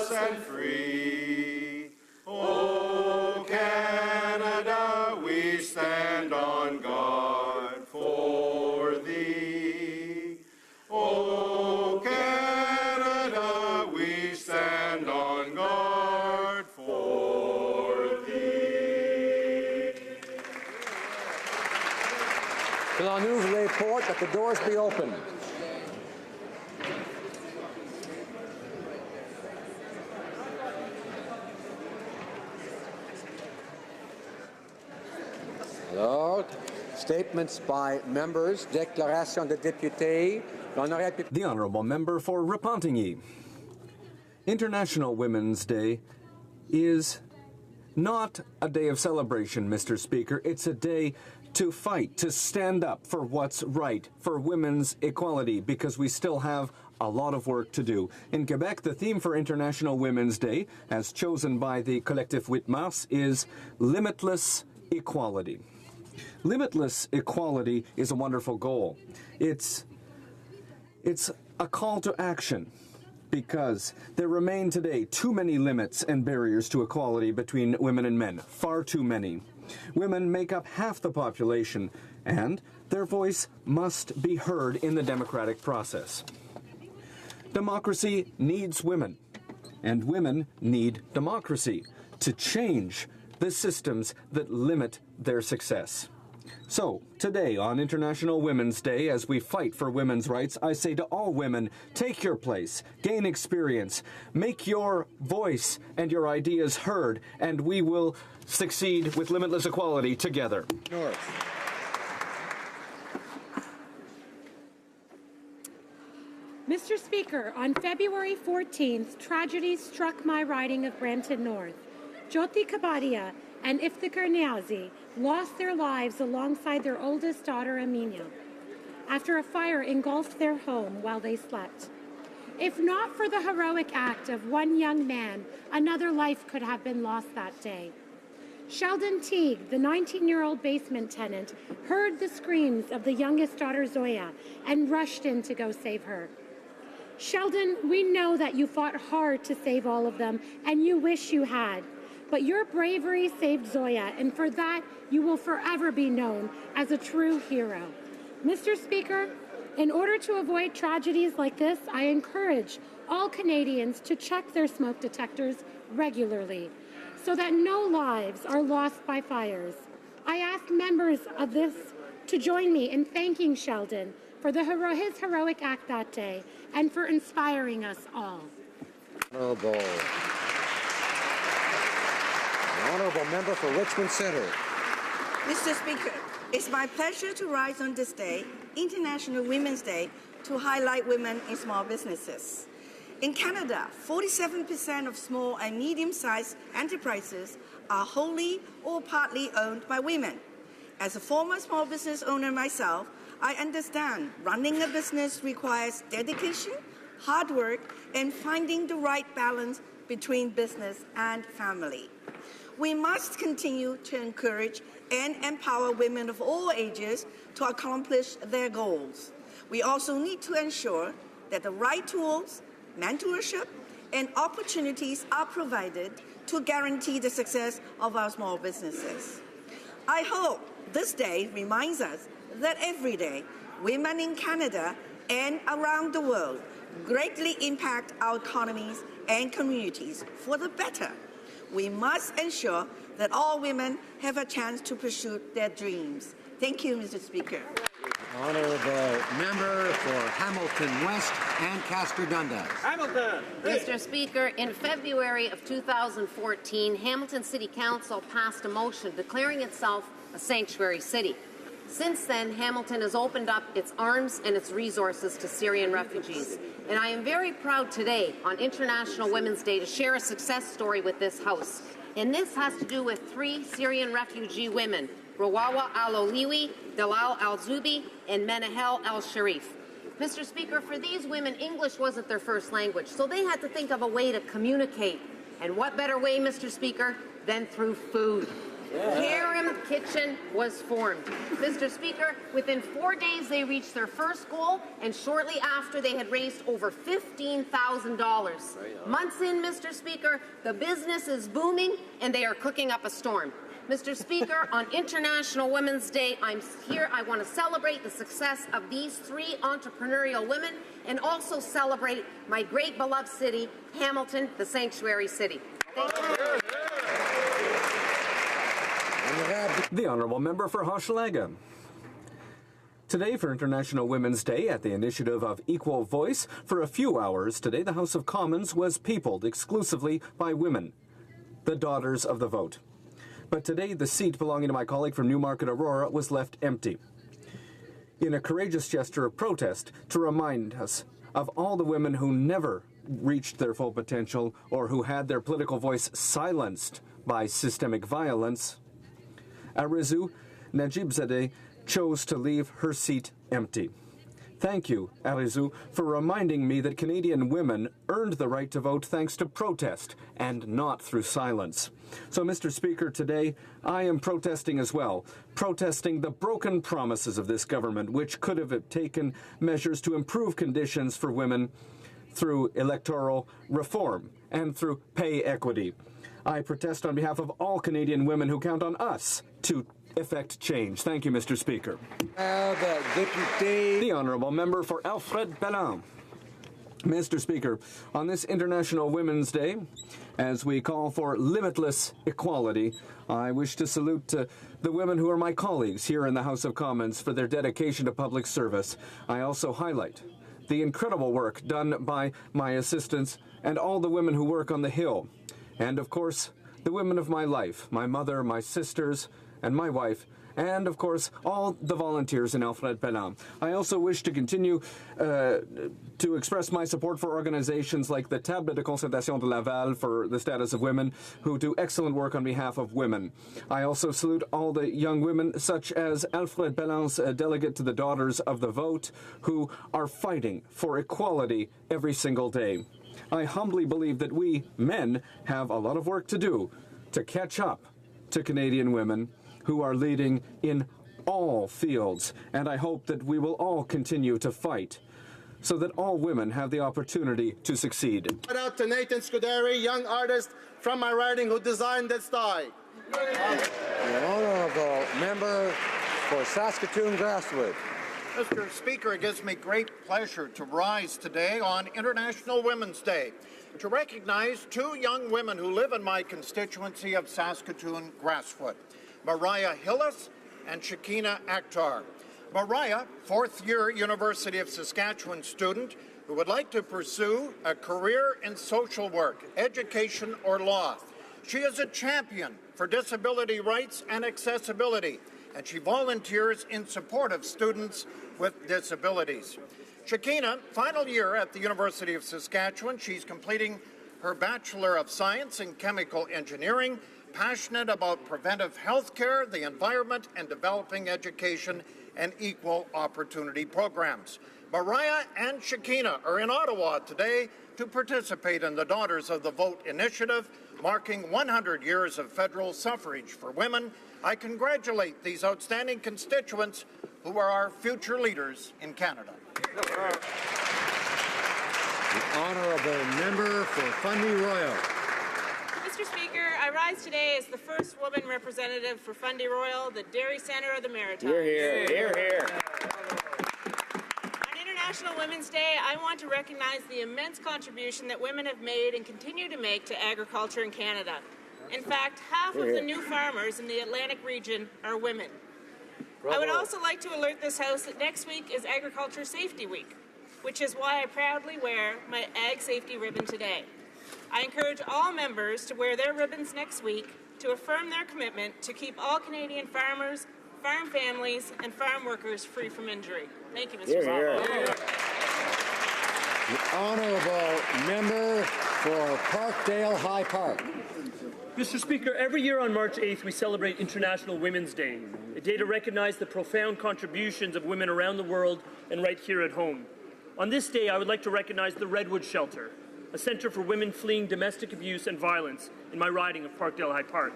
just and free. Oh, Canada, we stand on guard for thee. Oh, Canada, we stand on guard for thee. Nous voulons report that the doors be open. Alors, statements by members, déclaration de députés. The Honourable Member for Repentigny. International Women's Day is not a day of celebration, Mr. Speaker. It's a day to fight, to stand up for what's right, for women's equality, because we still have a lot of work to do. In Quebec, the theme for International Women's Day, as chosen by the Collectif 8 Mars, is Limitless Equality. Limitless equality is a wonderful goal. It's a call to action, because there remain today too many limits and barriers to equality between women and men, far too many. Women make up half the population, and their voice must be heard in the democratic process. Democracy needs women, and women need democracy to change the systems that limit their success. So, today on International Women's Day, as we fight for women's rights, I say to all women, take your place, gain experience, make your voice and your ideas heard, and we will succeed with limitless equality together. North. Mr. Speaker, on February 14th, tragedy struck my riding of Brampton North. Jyoti Kabadia and Iftikhar Niazi lost their lives alongside their oldest daughter, Amina, after a fire engulfed their home while they slept. If not for the heroic act of one young man, another life could have been lost that day. Sheldon Teague, the 19-year-old basement tenant, heard the screams of the youngest daughter, Zoya, and rushed in to go save her. Sheldon, we know that you fought hard to save all of them, and you wish you had. But your bravery saved Zoya, and for that, you will forever be known as a true hero. Mr. Speaker, in order to avoid tragedies like this, I encourage all Canadians to check their smoke detectors regularly so that no lives are lost by fires. I ask members of this to join me in thanking Sheldon for his heroic act that day and for inspiring us all. The Honourable Member for Richmond Centre. Mr. Speaker, it's my pleasure to rise on this day, International Women's Day, to highlight women in small businesses. In Canada, 47% of small and medium-sized enterprises are wholly or partly owned by women. As a former small business owner myself, I understand running a business requires dedication, hard work, and finding the right balance between business and family. We must continue to encourage and empower women of all ages to accomplish their goals. We also need to ensure that the right tools, mentorship, and opportunities are provided to guarantee the success of our small businesses. I hope this day reminds us that every day, women in Canada and around the world greatly impact our economies and communities for the better. We must ensure that all women have a chance to pursue their dreams. Thank you, Mr. Speaker. Honourable Member for Hamilton West and Castor Dundas. Hamilton. Mr. Speaker, in February of 2014, Hamilton City Council passed a motion declaring itself a sanctuary city. Since then, Hamilton has opened up its arms and its resources to Syrian refugees. And I am very proud today, on International Women's Day, to share a success story with this House. And this has to do with 3 Syrian refugee women, Rawawa al-Oliwi, Dalal al-Zubi, and Menahel al-Sharif. Mr. Speaker, for these women, English wasn't their first language, so they had to think of a way to communicate. And what better way, Mr. Speaker, than through food. Harem Kitchen was formed. Mr. Speaker, within 4 days they reached their first goal, and shortly after they had raised over $15,000. Months in, Mr. Speaker, the business is booming and they are cooking up a storm. Mr. Speaker, on International Women's Day, I'm here. I want to celebrate the success of these 3 entrepreneurial women and also celebrate my great beloved city, Hamilton, the sanctuary city. Thank you. The Honourable Member for Hochelaga. Today, for International Women's Day, at the initiative of Equal Voice, for a few hours today, the House of Commons was peopled exclusively by women, the daughters of the vote. But today, the seat belonging to my colleague from Newmarket Aurora was left empty. In a courageous gesture of protest to remind us of all the women who never reached their full potential or who had their political voice silenced by systemic violence, Arizu Najibzadeh chose to leave her seat empty. Thank you, Arizu, for reminding me that Canadian women earned the right to vote thanks to protest and not through silence. So, Mr. Speaker, today I am protesting as well, protesting the broken promises of this government, which could have taken measures to improve conditions for women through electoral reform and through pay equity. I protest on behalf of all Canadian women who count on us to effect change. Thank you, Mr. Speaker. The Honourable Member for Alfred Belin. Mr. Speaker, on this International Women's Day, as we call for limitless equality, I wish to salute the women who are my colleagues here in the House of Commons for their dedication to public service. I also highlight the incredible work done by my assistants and all the women who work on the Hill. And, of course, the women of my life, my mother, my sisters, and my wife, and, of course, all the volunteers in Alfred Belin. I also wish to continue to express my support for organizations like the Table de Concertation de Laval for the status of women, who do excellent work on behalf of women. I also salute all the young women, such as Alfred Belin's delegate to the Daughters of the Vote, who are fighting for equality every single day. I humbly believe that we, men, have a lot of work to do to catch up to Canadian women who are leading in all fields, and I hope that we will all continue to fight so that all women have the opportunity to succeed. Shout out to Nathan Scuderi, young artist from my riding who designed this tie. The Honourable Member for Saskatoon Grasswood. Mr. Speaker, it gives me great pleasure to rise today on International Women's Day to recognize 2 young women who live in my constituency of Saskatoon Grasswood, Mariah Hillis and Shakina Akhtar. Mariah, 4th-year University of Saskatchewan student who would like to pursue a career in social work, education, or law. She is a champion for disability rights and accessibility, and she volunteers in support of students with disabilities. Shakina, final year at the University of Saskatchewan, she's completing her Bachelor of Science in Chemical Engineering, passionate about preventive health care, the environment, and developing education and equal opportunity programs. Mariah and Shakina are in Ottawa today to participate in the Daughters of the Vote initiative, marking 100 years of federal suffrage for women. I congratulate these outstanding constituents who are our future leaders in Canada. The Honourable Member for Fundy Royal. Mr. Speaker, I rise today as the first woman representative for Fundy Royal, the Dairy Centre of the Maritimes. Hear, hear. Hear, hear. On International Women's Day, I want to recognize the immense contribution that women have made and continue to make to agriculture in Canada. In fact, half of the new farmers in the Atlantic region are women. Bravo. I would also like to alert this House that next week is Agriculture Safety Week, which is why I proudly wear my Ag Safety ribbon today. I encourage all members to wear their ribbons next week to affirm their commitment to keep all Canadian farmers, farm families, and farm workers free from injury. Thank you, Mr. Speaker. The Honourable Member for Parkdale High Park. Mr. Speaker, every year on March 8th we celebrate International Women's Day, a day to recognize the profound contributions of women around the world and right here at home. On this day, I would like to recognize the Redwood Shelter, a centre for women fleeing domestic abuse and violence in my riding of Parkdale High Park.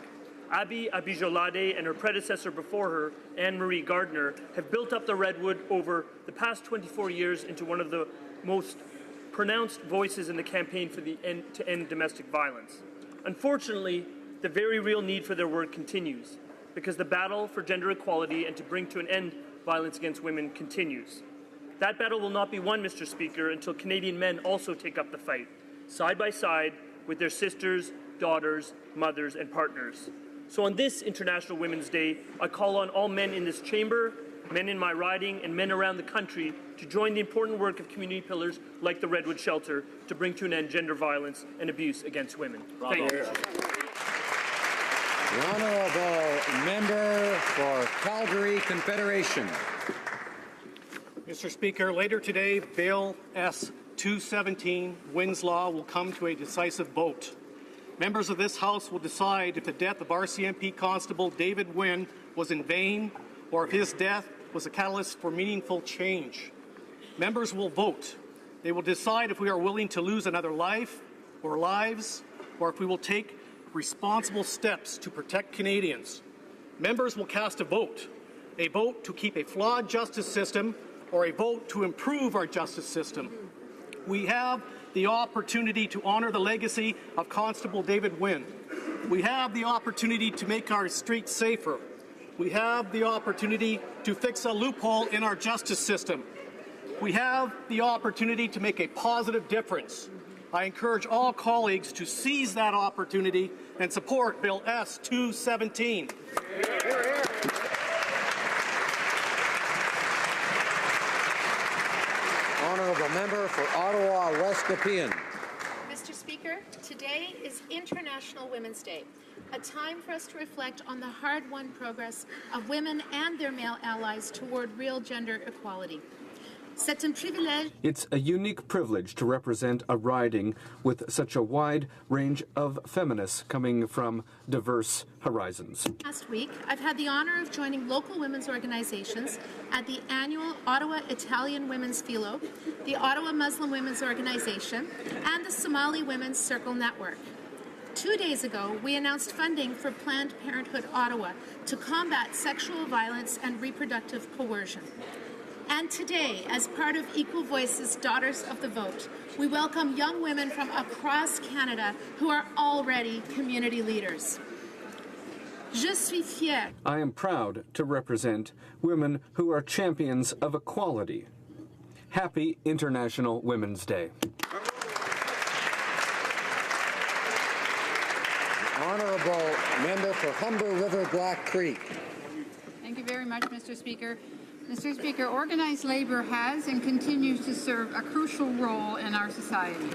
Abby Abijolade and her predecessor before her, Anne-Marie Gardner, have built up the Redwood over the past 24 years into one of the most pronounced voices in the campaign for to end domestic violence. Unfortunately, the very real need for their work continues, because the battle for gender equality and to bring to an end violence against women continues. That battle will not be won, Mr. Speaker, until Canadian men also take up the fight, side by side with their sisters, daughters, mothers, and partners. So on this International Women's Day, I call on all men in this chamber, men in my riding, and men around the country to join the important work of community pillars like the Redwood Shelter to bring to an end gender violence and abuse against women. Thank you. The Honourable Member for Calgary Confederation. Mr. Speaker, later today, Bill S-217, Wynn's Law, will come to a decisive vote. Members of this House will decide if the death of RCMP Constable David Wynn was in vain or if his death was a catalyst for meaningful change. Members will vote. They will decide if we are willing to lose another life or lives, or if we will take responsible steps to protect Canadians. Members will cast a vote to keep a flawed justice system or a vote to improve our justice system. We have the opportunity to honor the legacy of Constable David Wynn. We have the opportunity to make our streets safer. We have the opportunity to fix a loophole in our justice system. We have the opportunity to make a positive difference. I encourage all colleagues to seize that opportunity and support Bill S-217. Honourable Member for Ottawa West Nepean. Mr. Speaker, today is International Women's Day, a time for us to reflect on the hard-won progress of women and their male allies toward real gender equality. It's a unique privilege to represent a riding with such a wide range of feminists coming from diverse horizons. Last week, I've had the honor of joining local women's organizations at the annual Ottawa Italian Women's Philo, the Ottawa Muslim Women's Organization, and the Somali Women's Circle Network. 2 days ago, we announced funding for Planned Parenthood Ottawa to combat sexual violence and reproductive coercion. And today, as part of Equal Voices Daughters of the Vote, we welcome young women from across Canada who are already community leaders. Je suis fière. I am proud to represent women who are champions of equality. Happy International Women's Day. Honourable Member for Humber River Black Creek. Thank you very much, Mr. Speaker. Mr. Speaker, organized labour has and continues to serve a crucial role in our society.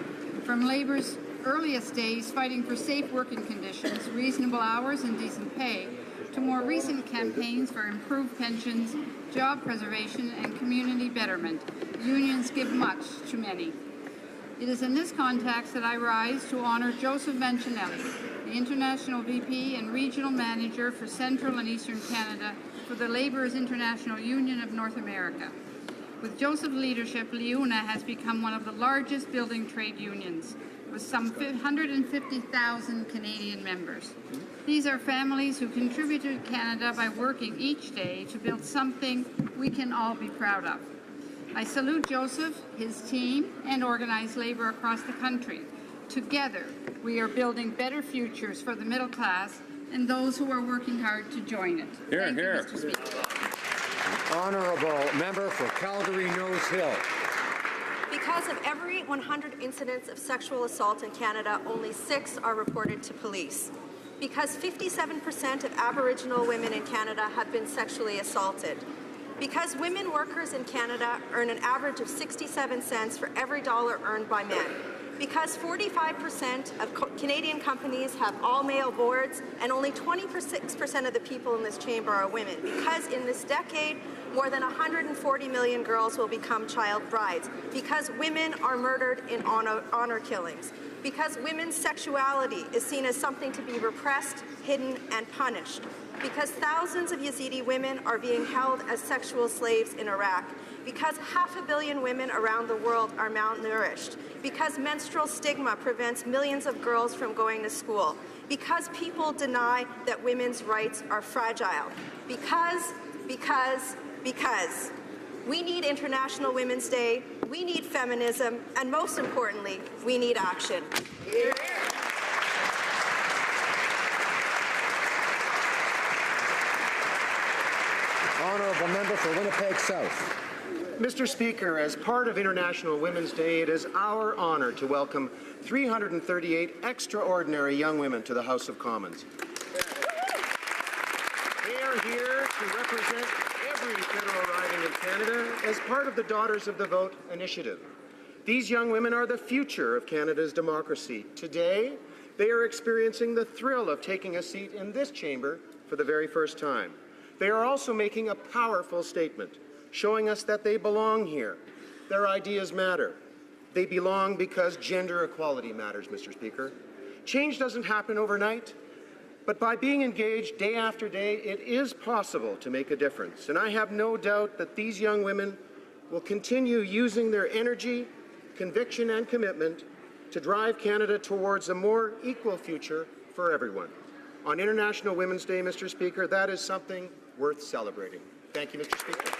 From labour's earliest days fighting for safe working conditions, reasonable hours and decent pay, to more recent campaigns for improved pensions, job preservation and community betterment, unions give much to many. It is in this context that I rise to honour Joseph Mancinelli, the International VP and Regional Manager for Central and Eastern Canada for the Labourers International Union of North America. With Joseph's leadership, LIUNA has become one of the largest building trade unions, with some 150,000 Canadian members. These are families who contribute to Canada by working each day to build something we can all be proud of. I salute Joseph, his team, and organized labour across the country. Together, we are building better futures for the middle class and those who are working hard to join it. Thank you, Mr. Speaker. Honourable Member for Calgary Nose Hill. Because of every 100 incidents of sexual assault in Canada, only 6 are reported to police. Because 57% of Aboriginal women in Canada have been sexually assaulted. Because women workers in Canada earn an average of 67 cents for every dollar earned by men. Because 45% of Canadian companies have all-male boards and only 26% of the people in this chamber are women. Because in this decade, more than 140 million girls will become child brides. Because women are murdered in honor killings. Because women's sexuality is seen as something to be repressed, hidden, and punished. because thousands of Yazidi women are being held as sexual slaves in Iraq, because 500 million women around the world are malnourished, because menstrual stigma prevents millions of girls from going to school, because people deny that women's rights are fragile, because. We need International Women's Day, we need feminism, and most importantly, we need action. Honourable member for Winnipeg South. Mr. Speaker, as part of International Women's Day, it is our honour to welcome 338 extraordinary young women to the House of Commons. They are here to represent every federal riding in Canada as part of the Daughters of the Vote initiative. These young women are the future of Canada's democracy. Today, they are experiencing the thrill of taking a seat in this chamber for the very first time. They are also making a powerful statement, showing us that they belong here. Their ideas matter. They belong because gender equality matters, Mr. Speaker. Change doesn't happen overnight, but by being engaged day after day, it is possible to make a difference. And I have no doubt that these young women will continue using their energy, conviction, and commitment to drive Canada towards a more equal future for everyone. On International Women's Day, Mr. Speaker, that is something worth celebrating. Thank you, Mr. Speaker.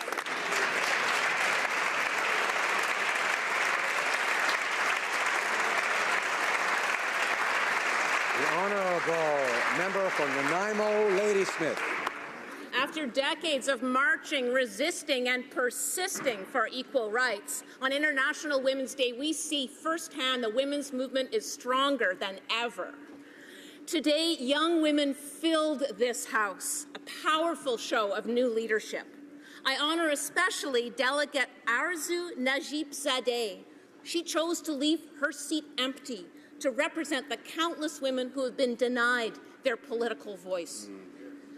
The Honourable member from Nanaimo, Ladysmith. After decades of marching, resisting, and persisting for equal rights, on International Women's Day, we see firsthand the women's movement is stronger than ever. Today, young women filled this House, a powerful show of new leadership. I honour especially Delegate Arzu Najib-Zadeh. She chose to leave her seat empty to represent the countless women who have been denied their political voice.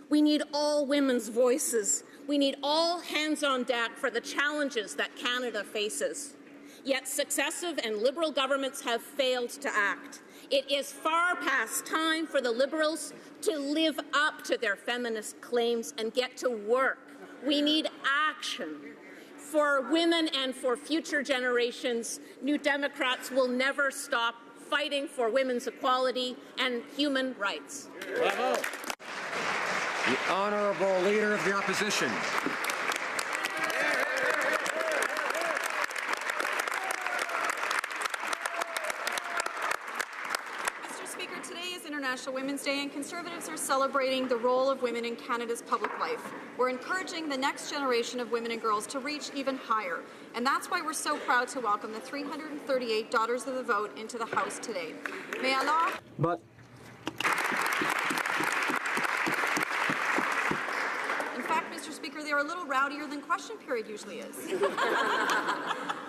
We need all women's voices. We need all hands on deck for the challenges that Canada faces. Yet successive and Liberal governments have failed to act. It is far past time for the Liberals to live up to their feminist claims and get to work. We need action. For women and for future generations, New Democrats will never stop fighting for women's equality and human rights. Bravo. The Honourable Leader of the Opposition. Today is International Women's Day, and Conservatives are celebrating the role of women in Canada's public life. We're encouraging the next generation of women and girls to reach even higher, and that's why we're so proud to welcome the 338 Daughters of the Vote into the House today. May Allah... But in fact, Mr. Speaker, they are a little rowdier than question period usually is.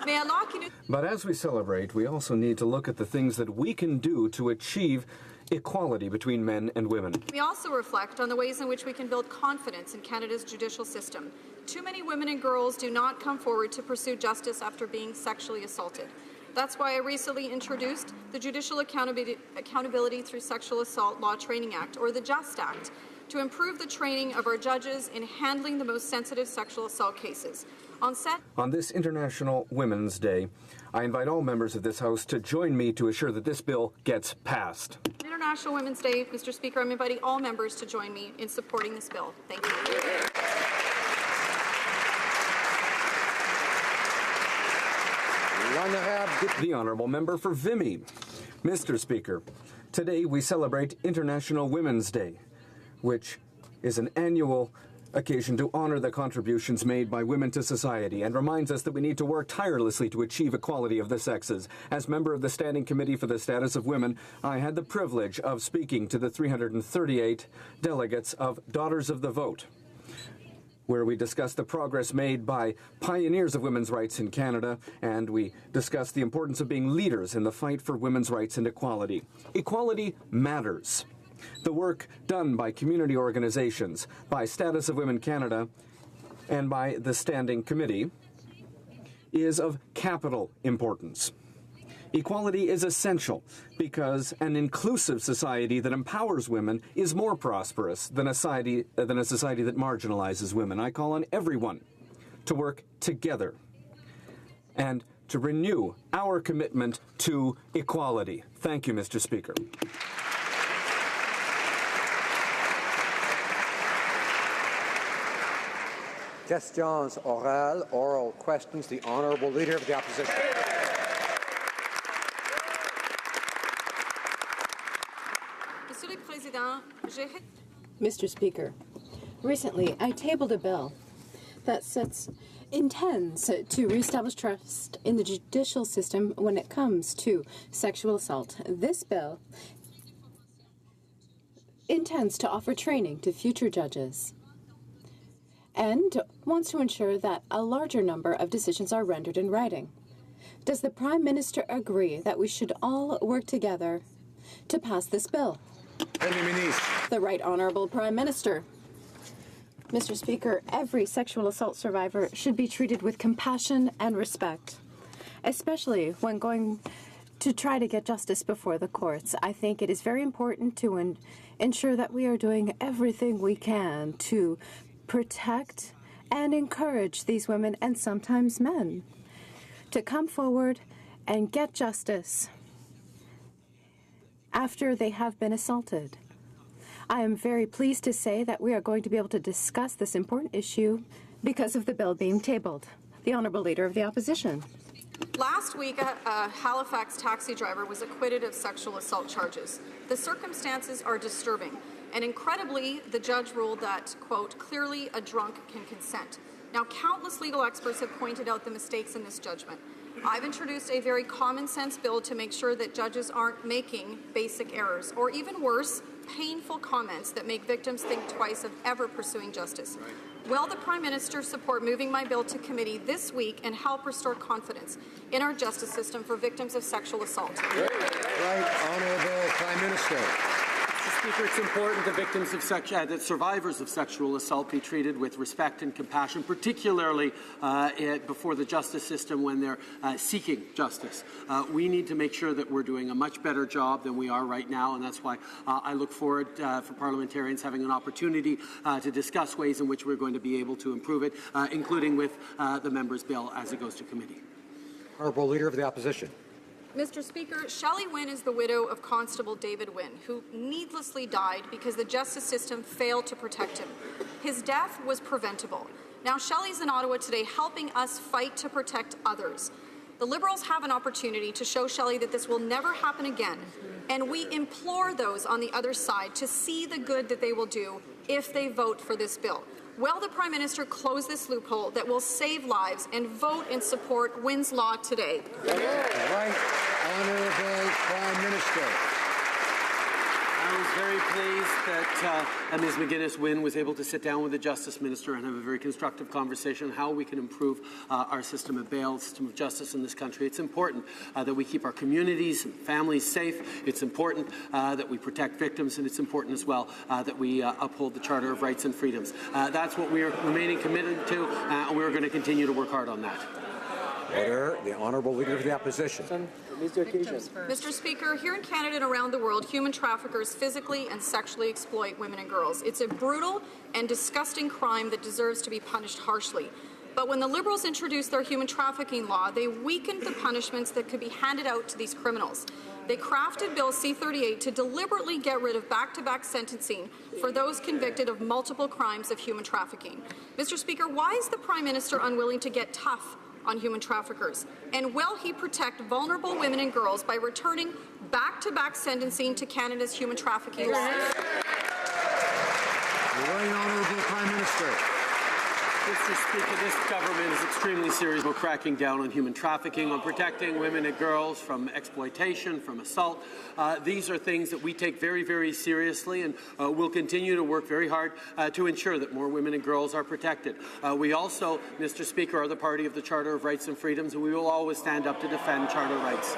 May Allah... But as we celebrate, we also need to look at the things that we can do to achieve equality between men and women. We also reflect on the ways in which we can build confidence in Canada's judicial system. Too many women and girls do not come forward to pursue justice after being sexually assaulted. That's why I recently introduced the Judicial Accountability Through Sexual Assault Law Training Act, or the JUST Act, to improve the training of our judges in handling the most sensitive sexual assault cases. On this International Women's Day, I invite all members of this House to join me to assure that this bill gets passed. International Women's Day, Mr. Speaker, I'm inviting all members to join me in supporting this bill. Thank you. The Honourable Member for Vimy. Mr. Speaker, today we celebrate International Women's Day, which is an annual occasion to honor the contributions made by women to society and reminds us that we need to work tirelessly to achieve equality of the sexes. As member of the Standing Committee for the Status of Women, I had the privilege of speaking to the 338 delegates of Daughters of the Vote, where we discussed the progress made by pioneers of women's rights in Canada, and we discussed the importance of being leaders in the fight for women's rights and equality. Equality matters. The work done by community organizations, by Status of Women Canada, and by the Standing Committee is of capital importance. Equality is essential because an inclusive society that empowers women is more prosperous than a society that marginalizes women. I call on everyone to work together and to renew our commitment to equality. Thank you, Mr. Speaker. Questions orales, oral questions. The Honourable Leader of the Opposition. Mr. Speaker, recently I tabled a bill that intends to reestablish trust in the judicial system when it comes to sexual assault. This bill intends to offer training to future judges and wants to ensure that a larger number of decisions are rendered in writing. Does the Prime Minister agree that we should all work together to pass this bill? The Right Honourable Prime Minister. Mr. Speaker, every sexual assault survivor should be treated with compassion and respect, especially when going to try to get justice before the courts. I think it is very important to ensure that we are doing everything we can to protect and encourage these women and sometimes men to come forward and get justice after they have been assaulted. I am very pleased to say that we are going to be able to discuss this important issue because of the bill being tabled. The Honourable Leader of the Opposition. Last week, a Halifax taxi driver was acquitted of sexual assault charges. The circumstances are disturbing, and incredibly, the judge ruled that, quote, clearly a drunk can consent. Now, countless legal experts have pointed out the mistakes in this judgment. I've introduced a very common sense bill to make sure that judges aren't making basic errors, or even worse, painful comments that make victims think twice of ever pursuing justice. Will the Prime Minister support moving my bill to committee this week and help restore confidence in our justice system for victims of sexual assault? Right Honourable Prime Minister. Mr. Speaker, it's important that survivors of sexual assault be treated with respect and compassion, particularly before the justice system when they're seeking justice. We need to make sure that we're doing a much better job than we are right now, and that's why I look forward for parliamentarians having an opportunity to discuss ways in which we're going to be able to improve it, including with the member's bill as it goes to committee. Honourable Leader of the Opposition. Mr. Speaker, Shelley Wynne is the widow of Constable David Wynne, who needlessly died because the justice system failed to protect him. His death was preventable. Now Shelley's in Ottawa today helping us fight to protect others. The Liberals have an opportunity to show Shelley that this will never happen again, and we implore those on the other side to see the good that they will do if they vote for this bill. Will the Prime Minister close this loophole that will save lives and vote in support Wynne's law today? Right Honourable Prime Minister. I was very pleased that Ms. McGuinness-Wynne was able to sit down with the Justice Minister and have a very constructive conversation on how we can improve our system of bail, system of justice in this country. It's important that we keep our communities and families safe. It's important that we protect victims, and it's important as well that we uphold the Charter of Rights and Freedoms. That's what we are remaining committed to, and we're going to continue to work hard on that. Order. The Honourable Leader of the Opposition. Mr. Speaker, here in Canada and around the world, human traffickers physically and sexually exploit women and girls. It's a brutal and disgusting crime that deserves to be punished harshly. But when the Liberals introduced their human trafficking law, they weakened the punishments that could be handed out to these criminals. They crafted Bill C-38 to deliberately get rid of back-to-back sentencing for those convicted of multiple crimes of human trafficking. Mr. Speaker, why is the Prime Minister unwilling to get tough on human traffickers? And will he protect vulnerable women and girls by returning back-to-back sentencing to Canada's human trafficking laws? The Right Honourable Prime Minister. Mr. Speaker, this government is extremely serious about cracking down on human trafficking, on protecting women and girls from exploitation, from assault. These are things that we take very, very seriously, and we'll continue to work very hard to ensure that more women and girls are protected. We also, Mr. Speaker, are the party of the Charter of Rights and Freedoms, and we will always stand up to defend Charter rights.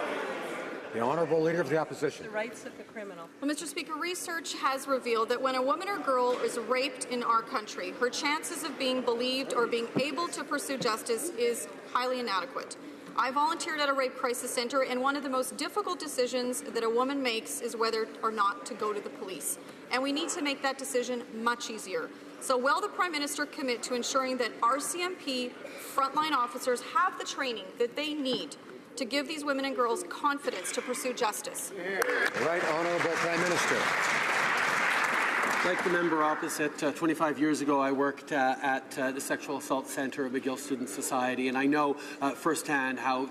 The Honourable Leader of the Opposition. The rights of the criminal. Well, Mr. Speaker, research has revealed that when a woman or girl is raped in our country, her chances of being believed or being able to pursue justice is highly inadequate. I volunteered at a rape crisis center, and one of the most difficult decisions that a woman makes is whether or not to go to the police. And we need to make that decision much easier. So will the Prime Minister commit to ensuring that RCMP frontline officers have the training that they need to give these women and girls confidence to pursue justice? The Right Honourable Prime Minister. Like the member opposite, 25 years ago I worked at the Sexual Assault Centre of McGill Student Society, and I know firsthand how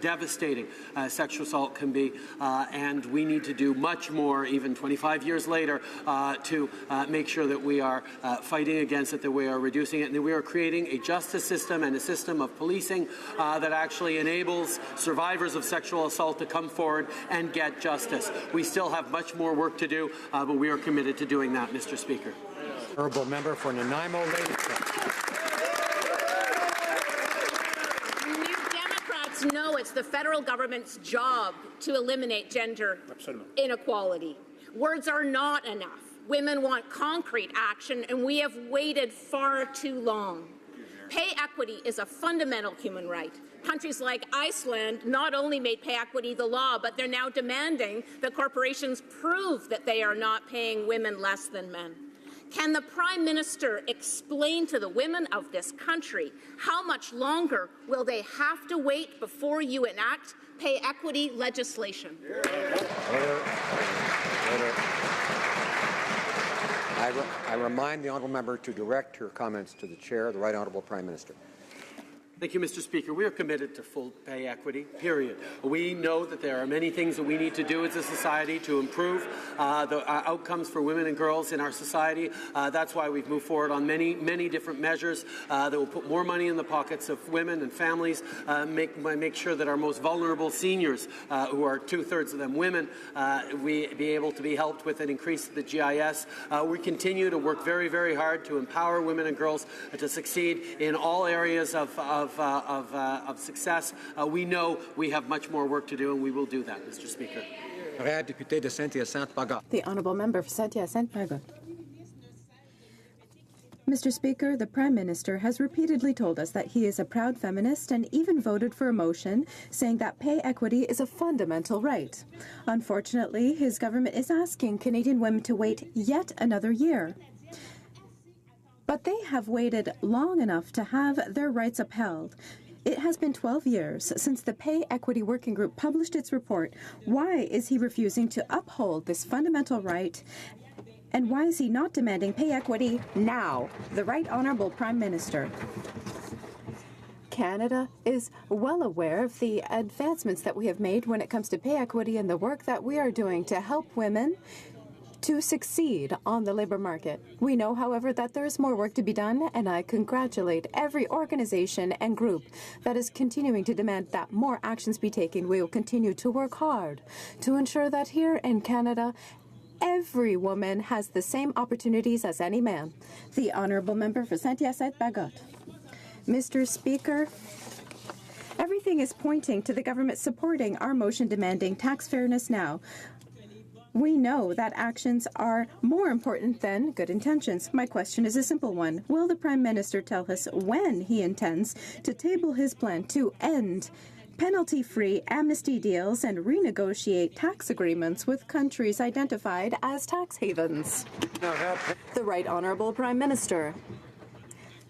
devastating sexual assault can be, and we need to do much more, even 25 years later, to make sure that we are fighting against it, that we are reducing it, and that we are creating a justice system and a system of policing that actually enables survivors of sexual assault to come forward and get justice. We still have much more work to do, but we are committed to doing that, Mr. Speaker. Honourable Member for Nanaimo Lady. know it's the federal government's job to eliminate gender inequality. Words are not enough. Women want concrete action, and we have waited far too long. Pay equity is a fundamental human right. Countries like Iceland not only made pay equity the law, but they're now demanding that corporations prove that they are not paying women less than men. Can the Prime Minister explain to the women of this country how much longer will they have to wait before you enact pay equity legislation? I remind the honourable member to direct her comments to the chair, the Right Honourable Prime Minister. Thank you, Mr. Speaker. We are committed to full pay equity, period. We know that there are many things that we need to do as a society to improve the outcomes for women and girls in our society. That's why we've moved forward on many different measures that will put more money in the pockets of women and families, make sure that our most vulnerable seniors, who are two-thirds of them women, we be able to be helped with an increase in the GIS. We continue to work very hard to empower women and girls to succeed in all areas of success. We know we have much more work to do, and we will do that, Mr. Speaker. The Honourable Member for Saint-Hyacinthe-Margot. Mr. Speaker, the Prime Minister has repeatedly told us that he is a proud feminist and even voted for a motion saying that pay equity is a fundamental right. Unfortunately, his government is asking Canadian women to wait yet another year. But they have waited long enough to have their rights upheld. It has been 12 years since the Pay Equity Working Group published its report. Why is he refusing to uphold this fundamental right? And why is he not demanding pay equity now? The Right Honourable Prime Minister. Canada is well aware of the advancements that we have made when it comes to pay equity and the work that we are doing to help women to succeed on the labour market. We know, however, that there is more work to be done, and I congratulate every organization and group that is continuing to demand that more actions be taken. We will continue to work hard to ensure that here in Canada, every woman has the same opportunities as any man. The Honourable Member for Saint-Hyacinthe-Margot. Mr. Speaker, everything is pointing to the government supporting our motion demanding tax fairness now. We know that actions are more important than good intentions. My question is a simple one. Will the Prime Minister tell us when he intends to table his plan to end penalty-free amnesty deals and renegotiate tax agreements with countries identified as tax havens? The Right Honourable Prime Minister.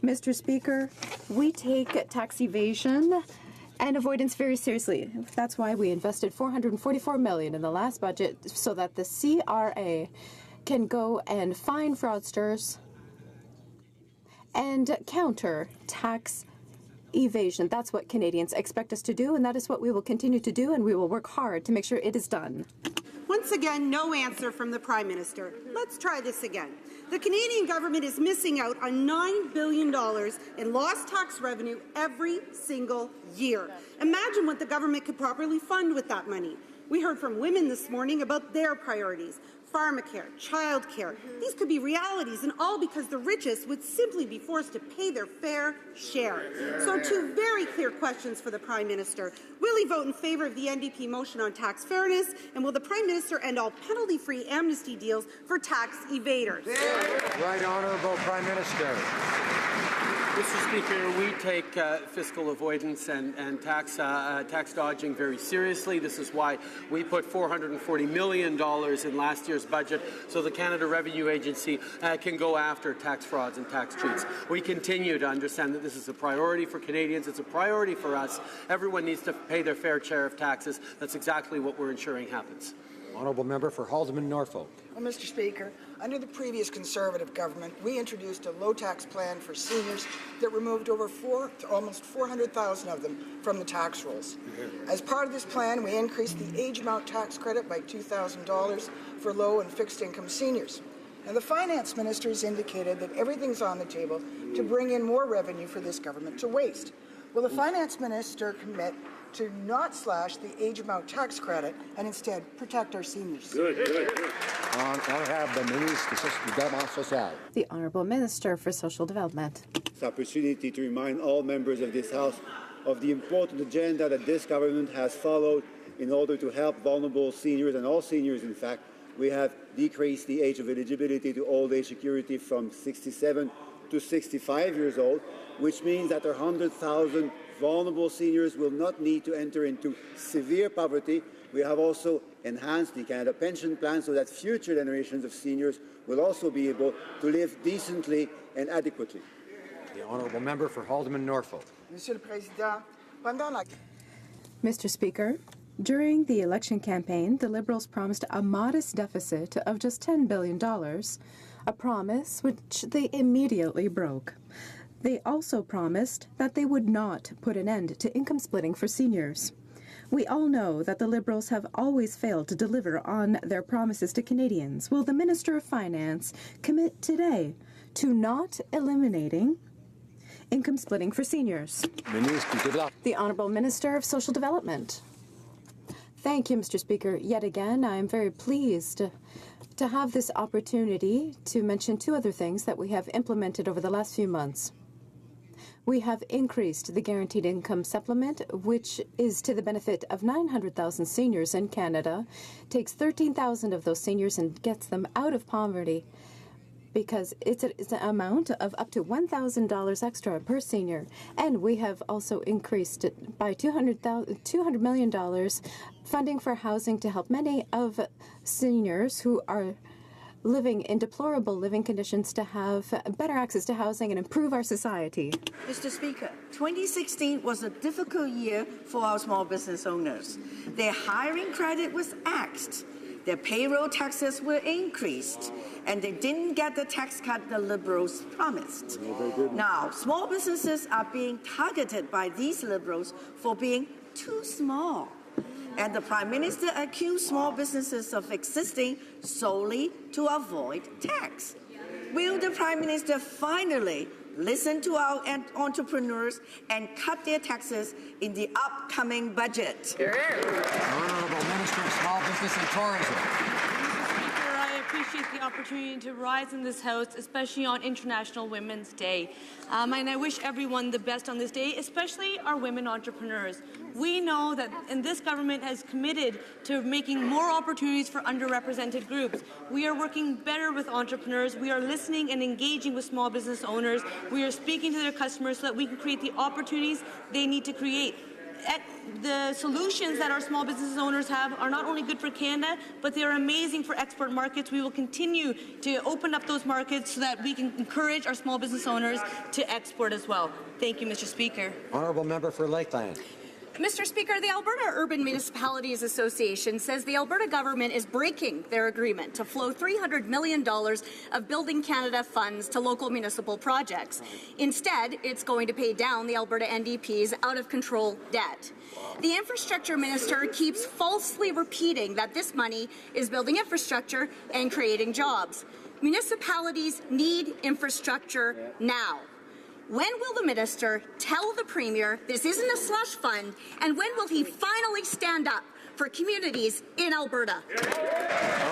Mr. Speaker, we take tax evasion and avoidance very seriously. That's why we invested $444 million in the last budget so that the CRA can go and find fraudsters and counter tax evasion. That's what Canadians expect us to do, and that is what we will continue to do, and we will work hard to make sure it is done. Once again, no answer from the Prime Minister. Let's try this again. The Canadian government is missing out on $9 billion in lost tax revenue every single year. Imagine what the government could properly fund with that money. We heard from women this morning about their priorities. Pharmacare, childcare. These could be realities, and all because the richest would simply be forced to pay their fair share. So 2 very clear questions for the Prime Minister. Will he vote in favour of the NDP motion on tax fairness? And will the Prime Minister end all penalty-free amnesty deals for tax evaders? Right Honourable Prime Minister. Mr. Speaker, we take fiscal avoidance and tax dodging very seriously. This is why we put $440 million in last year's budget so the Canada Revenue Agency can go after tax frauds and tax cheats. We continue to understand that this is a priority for Canadians. It's a priority for us. Everyone needs to pay their fair share of taxes. That's exactly what we're ensuring happens. Honourable member for Haldeman Norfolk. Well, Mr. Speaker, under the previous Conservative government, we introduced a low-tax plan for seniors that removed over almost 400,000 of them from the tax rolls. As part of this plan, we increased the age amount tax credit by $2,000 for low and fixed-income seniors. Now, the Finance Minister has indicated that everything's on the table to bring in more revenue for this government to waste. Will the Finance Minister commit to not slash the age amount tax credit and instead protect our seniors? The Honourable Minister for Social Development. This opportunity to remind all members of this House of the important agenda that this government has followed in order to help vulnerable seniors, and all seniors in fact. We have decreased the age of eligibility to old age security from 67 to 65 years old, which means that 100,000 vulnerable seniors will not need to enter into severe poverty. We have also enhanced the Canada Pension Plan so that future generations of seniors will also be able to live decently and adequately. The Honourable Member for Haldeman Norfolk. Monsieur le Président, pendant la... Mr. Speaker, during the election campaign, the Liberals promised a modest deficit of just $10 billion, a promise which they immediately broke. They also promised that they would not put an end to income splitting for seniors. We all know that the Liberals have always failed to deliver on their promises to Canadians. Will the Minister of Finance commit today to not eliminating income splitting for seniors? The Honourable Minister of Social Development. Thank you, Mr. Speaker. Yet again, I am very pleased to have this opportunity to mention two other things that we have implemented over the last few months. We have increased the Guaranteed Income Supplement, which is to the benefit of 900,000 seniors in Canada, takes 13,000 of those seniors and gets them out of poverty, because it's an amount of up to $1,000 extra per senior. And we have also increased it by $200 million funding for housing to help many of seniors who are living in deplorable living conditions to have better access to housing and improve our society. Mr. Speaker, 2016 was a difficult year for our small business owners. Their hiring credit was axed, their payroll taxes were increased, and they didn't get the tax cut the Liberals promised. Now, small businesses are being targeted by these Liberals for being too small. And the Prime Minister accused small businesses of existing solely to avoid tax. Will the Prime Minister finally listen to our entrepreneurs and cut their taxes in the upcoming budget? Honourable Minister of Small Business and Tourism. I appreciate the opportunity to rise in this House, especially on International Women's Day. And I wish everyone the best on this day, especially our women entrepreneurs. We know that this government has committed to making more opportunities for underrepresented groups. We are working better with entrepreneurs. We are listening and engaging with small business owners. We are speaking to their customers so that we can create the opportunities they need to create. The solutions that our small business owners have are not only good for Canada, but they are amazing for export markets. We will continue to open up those markets so that we can encourage our small business owners to export as well. Thank you, Mr. Speaker. Honourable Member for Lakeland. Mr. Speaker, the Alberta Urban Municipalities Association says the Alberta government is breaking their agreement to flow $300 million of Building Canada funds to local municipal projects. Instead, it's going to pay down the Alberta NDP's out-of-control debt. The infrastructure minister keeps falsely repeating that this money is building infrastructure and creating jobs. Municipalities need infrastructure now. When will the minister tell the Premier this isn't a slush fund, and when will he finally stand up for communities in Alberta?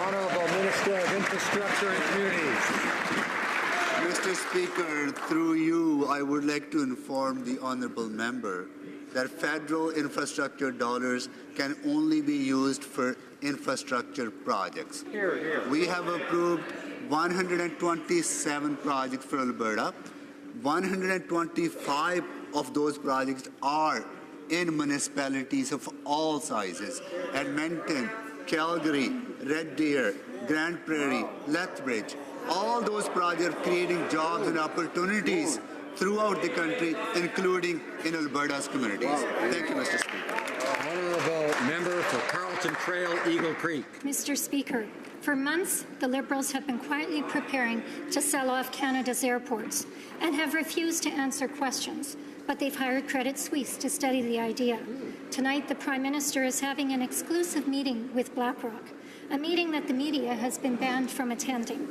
Honourable Minister of Infrastructure and Communities. Mr. Speaker, through you, I would like to inform the honourable member that federal infrastructure dollars can only be used for infrastructure projects. We have approved 127 projects for Alberta. 125 of those projects are in municipalities of all sizes: Edmonton, Calgary, Red Deer, Grand Prairie, Lethbridge. All those projects are creating jobs and opportunities throughout the country, including in Alberta's communities. Thank you, Mr. Speaker. Honourable member for Carleton Trail, Eagle Creek. Mr. Speaker, for months, the Liberals have been quietly preparing to sell off Canada's airports and have refused to answer questions, but they've hired Credit Suisse to study the idea. Tonight, the Prime Minister is having an exclusive meeting with BlackRock, a meeting that the media has been banned from attending.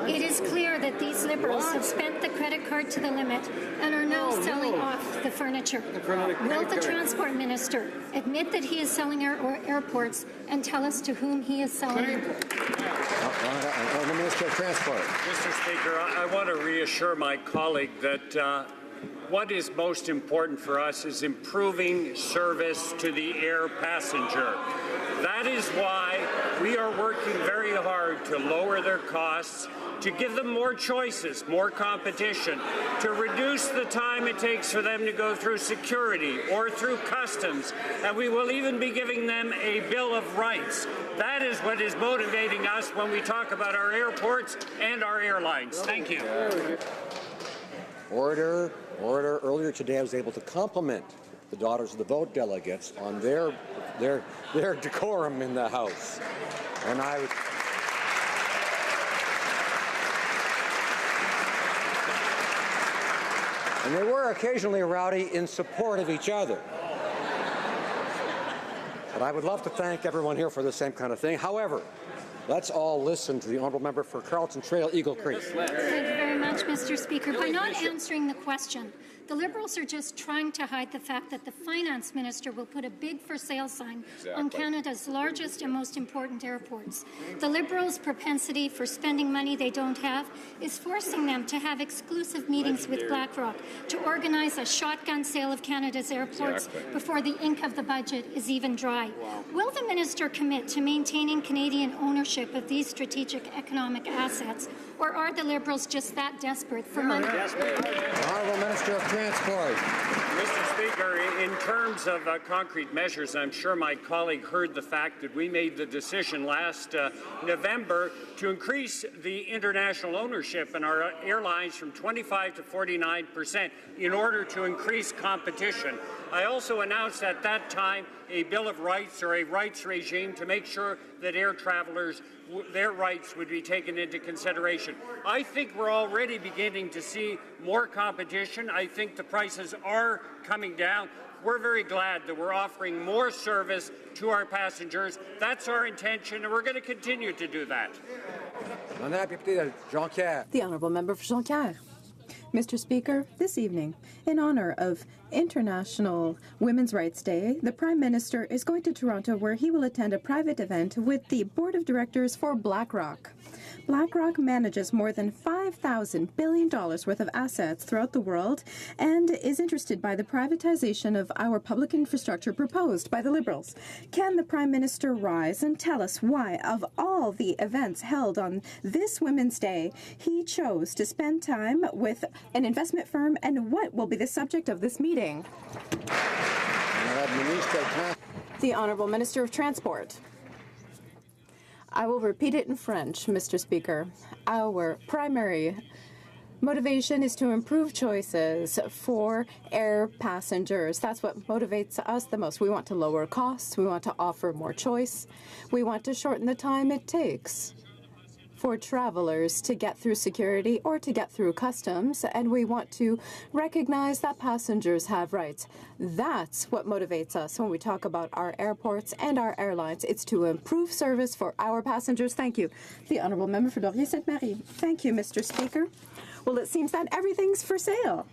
It is clear that these Liberals have spent the credit card to the limit and are now selling off the furniture. Will the Transport Minister admit that he is selling our airports and tell us to whom he is selling them? The Minister of Transport. Mr. Speaker, I want to reassure my colleague that what is most important for us is improving service to the air passenger. That is why we are working very hard to lower their costs, to give them more choices, more competition, to reduce the time it takes for them to go through security or through customs, and we will even be giving them a Bill of Rights. That is what is motivating us when we talk about our airports and our airlines. Thank you. Order. Earlier today, I was able to compliment the Daughters of the Vote delegates on their decorum in the House, and they were occasionally rowdy in support of each other. But I would love to thank everyone here for the same kind of thing. However, let's all listen to the honourable member for Carleton Trail, Eagle Creek. Thank you very much, Mr. Speaker. By not answering the question, the Liberals are just trying to hide the fact that the Finance Minister will put a big for sale sign on Canada's largest and most important airports. The Liberals' propensity for spending money they don't have is forcing them to have exclusive meetings with BlackRock to organize a shotgun sale of Canada's airports before the ink of the budget is even dry. Will the Minister commit to maintaining Canadian ownership of these strategic economic assets, or are the Liberals just that desperate for money? Honourable Minister of Transport. Mr. Speaker, in terms of concrete measures, I'm sure my colleague heard the fact that we made the decision last November to increase the international ownership in our airlines from 25% to 49% in order to increase competition. I also announced at that time a Bill of Rights, or a rights regime, to make sure that air travelers, their rights would be taken into consideration. I think we're already beginning to see more competition. I think the prices are coming down. We're very glad that we're offering more service to our passengers. That's our intention, and we're going to continue to do that. The Honourable Member for Jonquière. Mr. Speaker, this evening, in honour of International Women's Rights Day, the Prime Minister is going to Toronto, where he will attend a private event with the Board of Directors for BlackRock. BlackRock manages more than $5,000 billion worth of assets throughout the world and is interested by the privatization of our public infrastructure proposed by the Liberals. Can the Prime Minister rise and tell us why, of all the events held on this Women's Day, he chose to spend time with an investment firm, and what will be the subject of this meeting? The Honourable Minister of Transport. I will repeat it in French, Mr. Speaker. Our primary motivation is to improve choices for air passengers. That's what motivates us the most. We want to lower costs. We want to offer more choice. We want to shorten the time it takes for travelers to get through security or to get through customs, and we want to recognize that passengers have rights. That's what motivates us when we talk about our airports and our airlines. It's to improve service for our passengers. Thank you. The Honourable Member for Laurier-Sainte-Marie. Thank you, Mr. Speaker. Well, it seems that everything's for sale.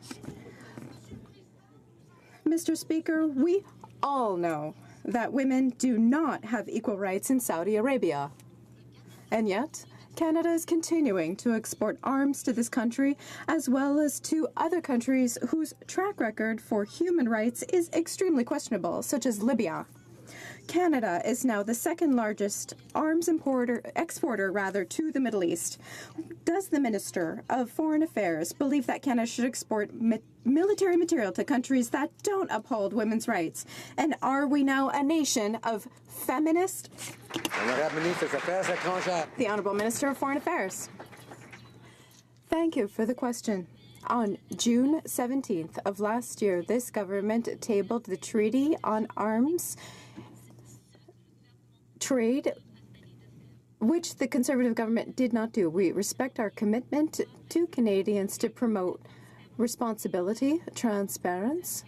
Mr. Speaker, we all know that women do not have equal rights in Saudi Arabia. And yet, Canada is continuing to export arms to this country, as well as to other countries whose track record for human rights is extremely questionable, such as Libya. Canada is now the second largest arms exporter to the Middle East. Does the Minister of Foreign Affairs believe that Canada should export military material to countries that don't uphold women's rights? And are we now a nation of feminists? The Honourable Minister of Foreign Affairs. Thank you for the question. On June 17th of last year, this government tabled the Treaty on Arms Trade, which the Conservative government did not do. We respect our commitment to Canadians to promote responsibility, transparency,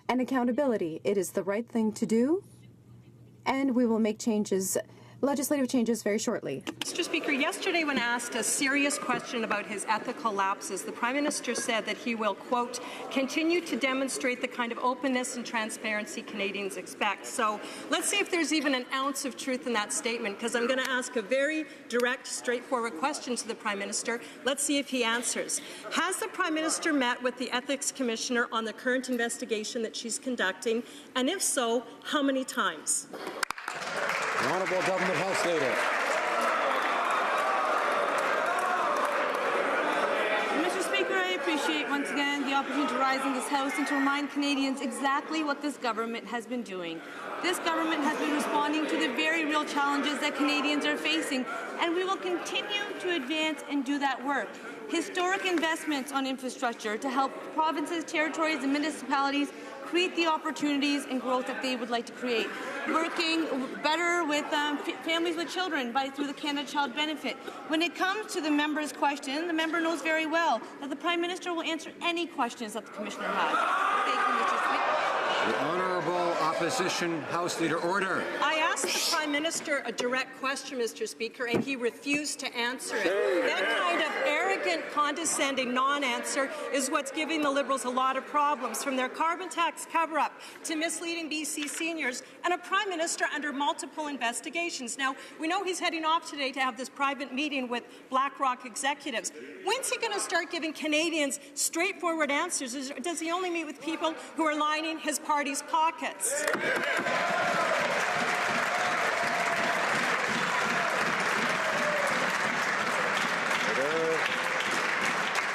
and accountability. It is the right thing to do, and we will make changes, legislative changes, very shortly. Mr. Speaker, yesterday when asked a serious question about his ethical lapses, the Prime Minister said that he will, quote, continue to demonstrate the kind of openness and transparency Canadians expect. So let's see if there's even an ounce of truth in that statement, because I'm going to ask a very direct, straightforward question to the Prime Minister. Let's see if he answers. Has the Prime Minister met with the Ethics Commissioner on the current investigation that she's conducting? And if so, how many times? The Honourable Government House Leader. Mr. Speaker, I appreciate once again the opportunity to rise in this House and to remind Canadians exactly what this government has been doing. This government has been responding to the very real challenges that Canadians are facing, and we will continue to advance and do that work. Historic investments on infrastructure to help provinces, territories, and municipalities create the opportunities and growth that they would like to create. Working better with families with children through the Canada Child Benefit. When it comes to the member's question, the member knows very well that the Prime Minister will answer any questions that the Commissioner has. Thank you, Mr. Speaker. The Honourable Opposition House Leader. Order. I asked the Prime Minister a direct question, Mr. Speaker, and he refused to answer it. That kind of arrogant, condescending non-answer is what's giving the Liberals a lot of problems, from their carbon tax cover-up to misleading BC seniors, and a Prime Minister under multiple investigations. Now, we know he's heading off today to have this private meeting with BlackRock executives. When's he going to start giving Canadians straightforward answers? Does he only meet with people who are lining his party's pockets?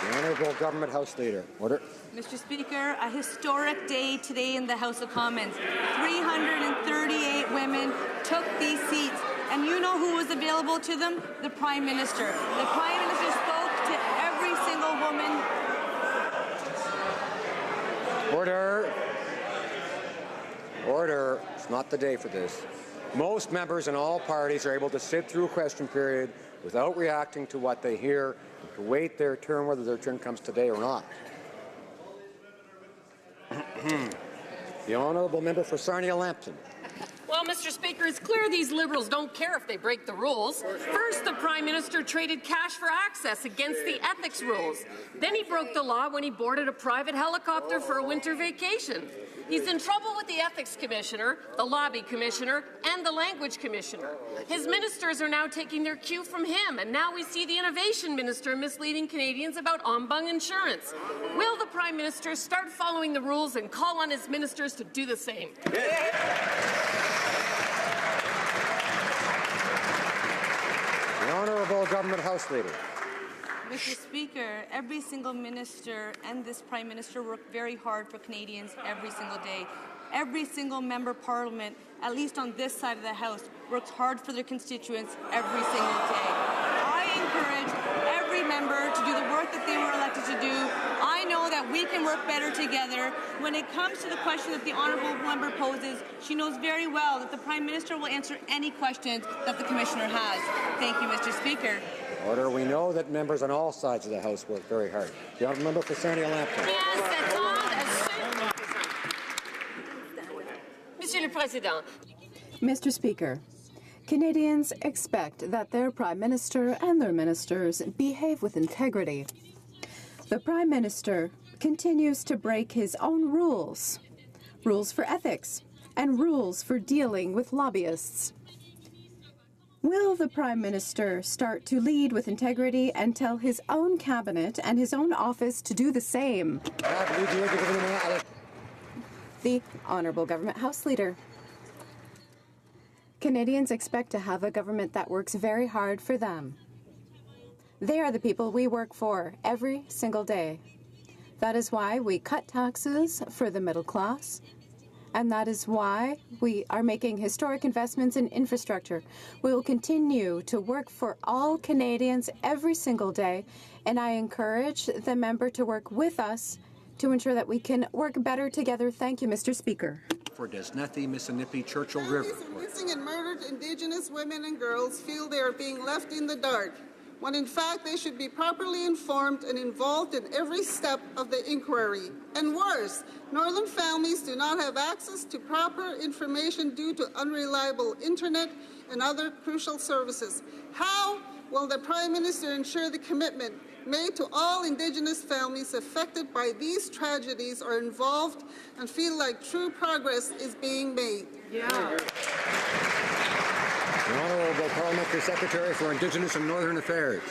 The Honourable Government House Leader. Order. Mr. Speaker, a historic day today in the House of Commons. 338 women took these seats. And you know who was available to them? The Prime Minister. The Prime Minister spoke to every single woman. Order. Order. It's not the day for this. Most members in all parties are able to sit through a question period without reacting to what they hear, and to wait their turn, whether their turn comes today or not. The Honourable Member for Sarnia-Lambton. Well, Mr. Speaker, it's clear these Liberals don't care if they break the rules. First, the Prime Minister traded cash for access against the ethics rules. Then he broke the law when he boarded a private helicopter for a winter vacation. He's in trouble with the Ethics Commissioner, the Lobby Commissioner, and the Language Commissioner. His ministers are now taking their cue from him, and now we see the Innovation Minister misleading Canadians about Ombung insurance. Will the Prime Minister start following the rules and call on his ministers to do the same? The Honourable Government House Leader. Mr. Speaker, every single minister and this Prime Minister work very hard for Canadians every single day. Every single member of Parliament, at least on this side of the House, works hard for their constituents every single day. I encourage every member to do the work that they were elected to do. I know that we can work better together. When it comes to the question that the honourable member poses, she knows very well that the Prime Minister will answer any questions that the Commissioner has. Thank you, Mr. Speaker. Order. We know that members on all sides of the House work very hard. The Honourable Member for Sarnia-Lambton. Monsieur le Président. Mr. Speaker, Canadians expect that their Prime Minister and their ministers behave with integrity. The Prime Minister continues to break his own rules, rules for ethics, and rules for dealing with lobbyists. Will the Prime Minister start to lead with integrity and tell his own cabinet and his own office to do the same? The The Honourable Government House Leader. Canadians expect to have a government that works very hard for them. They are the people we work for every single day. That is why we cut taxes for the middle class, and that is why we are making historic investments in infrastructure. We will continue to work for all Canadians every single day, and I encourage the member to work with us to ensure that we can work better together. Thank you, Mr. Speaker. For Desnethi, Mississippi, Churchill River. Missing and murdered Indigenous women and girls feel they are being left in the dark, when in fact they should be properly informed and involved in every step of the inquiry. And worse, Northern families do not have access to proper information due to unreliable internet and other crucial services. How will the Prime Minister ensure the commitment made to all Indigenous families affected by these tragedies are involved and feel like true progress is being made? The Honourable Parliamentary Secretary for Indigenous and Northern Affairs.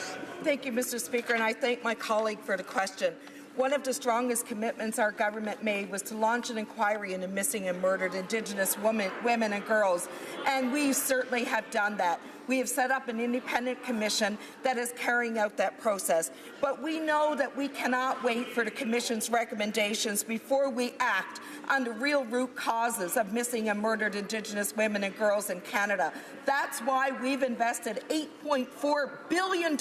Thank you, Mr. Speaker, and I thank my colleague for the question. One of the strongest commitments our government made was to launch an inquiry into missing and murdered Indigenous women and girls, and we certainly have done that. We have set up an independent commission that is carrying out that process. But we know that we cannot wait for the Commission's recommendations before we act on the real root causes of missing and murdered Indigenous women and girls in Canada. That's why we've invested $8.4 billion,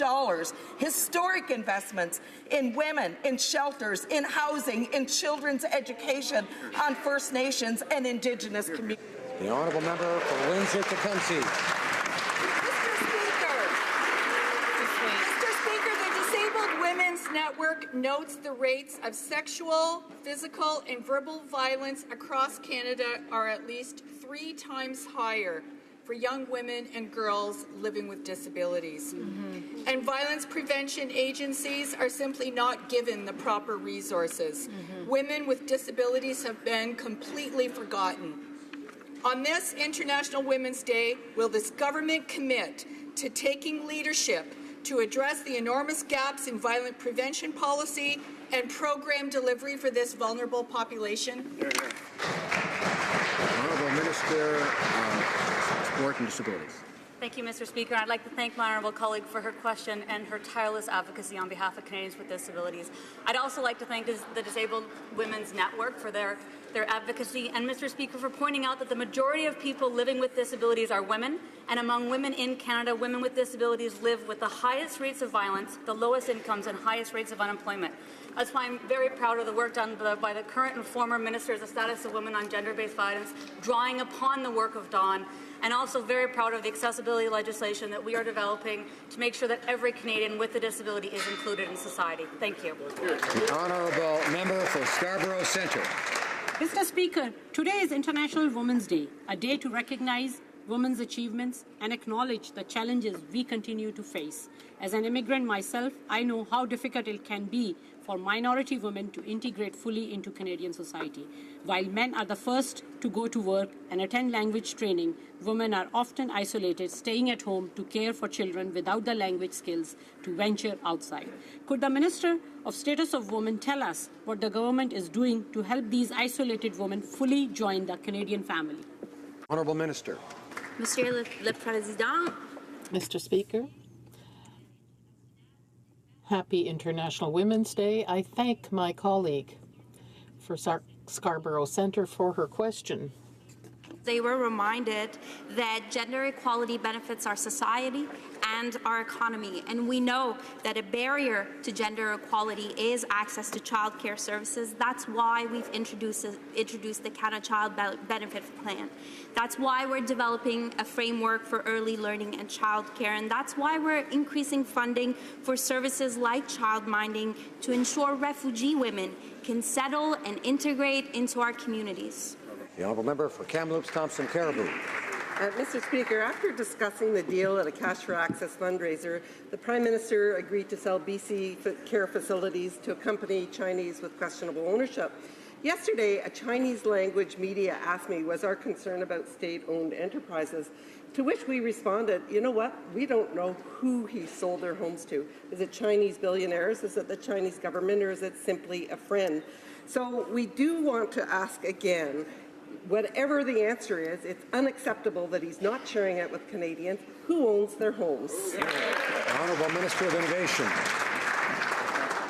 historic investments in women, in shelters, in housing, in children's education, on First Nations and Indigenous communities. The Honourable Member for Windsor-Tecumseh. Network notes the rates of sexual, physical, and verbal violence across Canada are at least 3 times higher for young women and girls living with disabilities. And violence prevention agencies are simply not given the proper resources. Women with disabilities have been completely forgotten. On this International Women's Day, will this government commit to taking leadership to address the enormous gaps in violent prevention policy and program delivery for this vulnerable population? Honourable Minister of Sport and Disabilities. Thank you, Mr. Speaker. I'd like to thank my honourable colleague for her question and her tireless advocacy on behalf of Canadians with disabilities. I'd also like to thank the Disabled Women's Network for their advocacy, and Mr. Speaker, for pointing out that the majority of people living with disabilities are women, and among women in Canada, women with disabilities live with the highest rates of violence, the lowest incomes, and highest rates of unemployment. That's why I'm very proud of the work done by the current and former Ministers of Status of Women on Gender-Based Violence, drawing upon the work of Dawn, and also very proud of the accessibility legislation that we are developing to make sure that every Canadian with a disability is included in society. Thank you. The Honourable Member for Scarborough Centre. Mr. Speaker, today is International Women's Day, a day to recognize women's achievements and acknowledge the challenges we continue to face. As an immigrant myself, I know how difficult it can be for minority women to integrate fully into Canadian society. While men are the first to go to work and attend language training, women are often isolated, staying at home to care for children without the language skills to venture outside. Could the Minister of Status of Women tell us what the government is doing to help these isolated women fully join the Canadian family? Honourable Minister. Monsieur le Président. Mr. Speaker, happy International Women's Day. I thank my colleague for Scarborough Centre for her question. They were reminded that gender equality benefits our society and our economy. And we know that a barrier to gender equality is access to childcare services. That's why we've introduced the Canada Child Benefit Plan. That's why we're developing a framework for early learning and childcare. And that's why we're increasing funding for services like childminding to ensure refugee women can settle and integrate into our communities. The Honourable Member for Kamloops Thompson Caribou. Mr. Speaker, after discussing the deal at a Cash for Access fundraiser, the Prime Minister agreed to sell BC care facilities to a company Chinese with questionable ownership. Yesterday, a Chinese-language media asked me, was our concern about state-owned enterprises, to which we responded, you know what, we don't know who he sold their homes to. Is it Chinese billionaires? Is it the Chinese government? Or is it simply a friend? So we do want to ask again, whatever the answer is, it's unacceptable that he's not sharing it with Canadians who owns their homes. Honourable Minister of Innovation.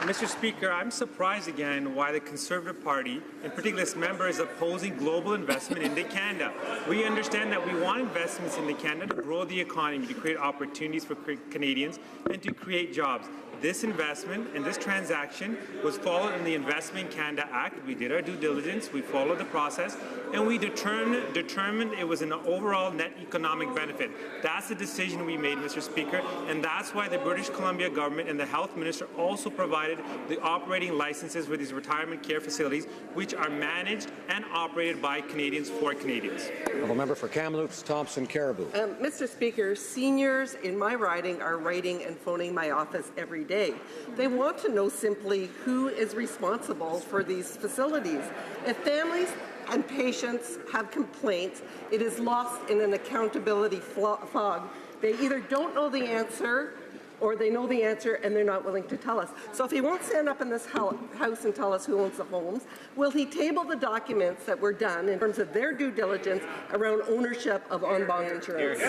Mr. Speaker, I'm surprised again why the Conservative Party, in particular this member, is opposing global investment into Canada. We understand that we want investments into Canada to grow the economy, to create opportunities for Canadians, and to create jobs. This investment and this transaction was followed in the Investment in Canada Act. We did our due diligence, we followed the process, and we determined it was an overall net economic benefit. That's the decision we made, Mr. Speaker, and that's why the British Columbia government and the Health Minister also provided the operating licenses for these retirement care facilities, which are managed and operated by Canadians for Canadians. Honourable Member for Kamloops, Thompson, Caribou. Mr. Speaker, seniors in my riding are writing and phoning my office every day. They want to know simply who is responsible for these facilities. If families and patients have complaints, it is lost in an accountability fog. They either don't know the answer or they know the answer and they're not willing to tell us. So if he won't stand up in this house and tell us who owns the homes, will he table the documents that were done in terms of their due diligence around ownership of en banc insurance?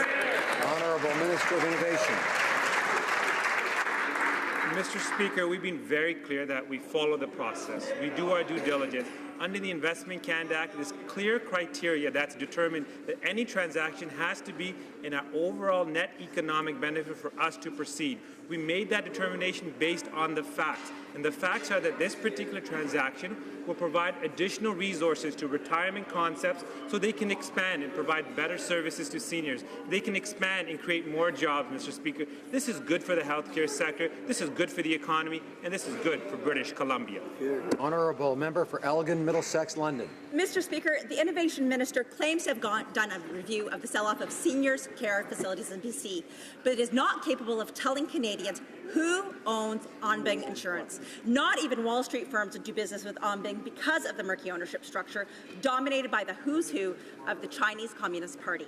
Honourable Minister of Innovation. Mr. Speaker, we've been very clear that we follow the process. We do our due diligence. Under the Investment in Canada Act, there's clear criteria that's determined that any transaction has to be in our overall net economic benefit for us to proceed. We made that determination based on the facts. And the facts are that this particular transaction will provide additional resources to retirement concepts so they can expand and provide better services to seniors. They can expand and create more jobs, Mr. Speaker. This is good for the healthcare sector, this is good for the economy, and this is good for British Columbia. Honourable Member for Elgin, Middlesex, London. Mr. Speaker, the Innovation Minister claims to have done a review of the sell-off of seniors' care facilities in BC, but it is not capable of telling Canadians who owns en banc insurance. Not even Wall Street firms would do business with en banc because of the murky ownership structure dominated by the who's who of the Chinese Communist Party.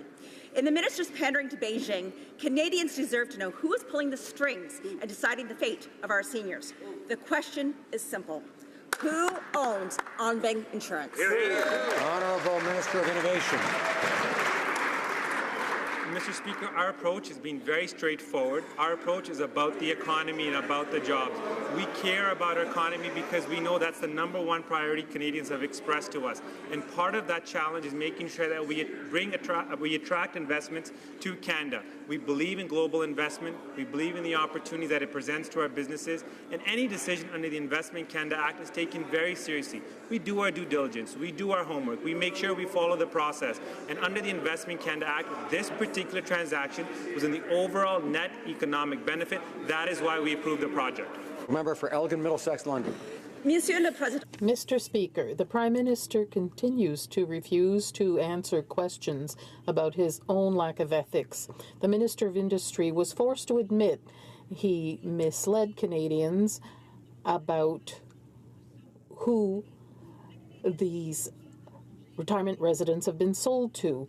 In the minister's pandering to Beijing, Canadians deserve to know who is pulling the strings and deciding the fate of our seniors. The question is simple. Who owns en banc insurance? Honourable Minister of Innovation. Mr. Speaker, our approach has been very straightforward. Our approach is about the economy and about the jobs. We care about our economy because we know that's the #1 priority Canadians have expressed to us. And part of that challenge is making sure that we attract investments to Canada. We believe in global investment. We believe in the opportunities that it presents to our businesses. And any decision under the Investment in Canada Act is taken very seriously. We do our due diligence. We do our homework. We make sure we follow the process. And under the Investment in Canada Act, this particular transaction was in the overall net economic benefit. That is why we approved the project. Member for Elgin, Middlesex, London. Mr. Speaker, the Prime Minister continues to refuse to answer questions about his own lack of ethics. The Minister of Industry was forced to admit he misled Canadians about who these retirement residents have been sold to.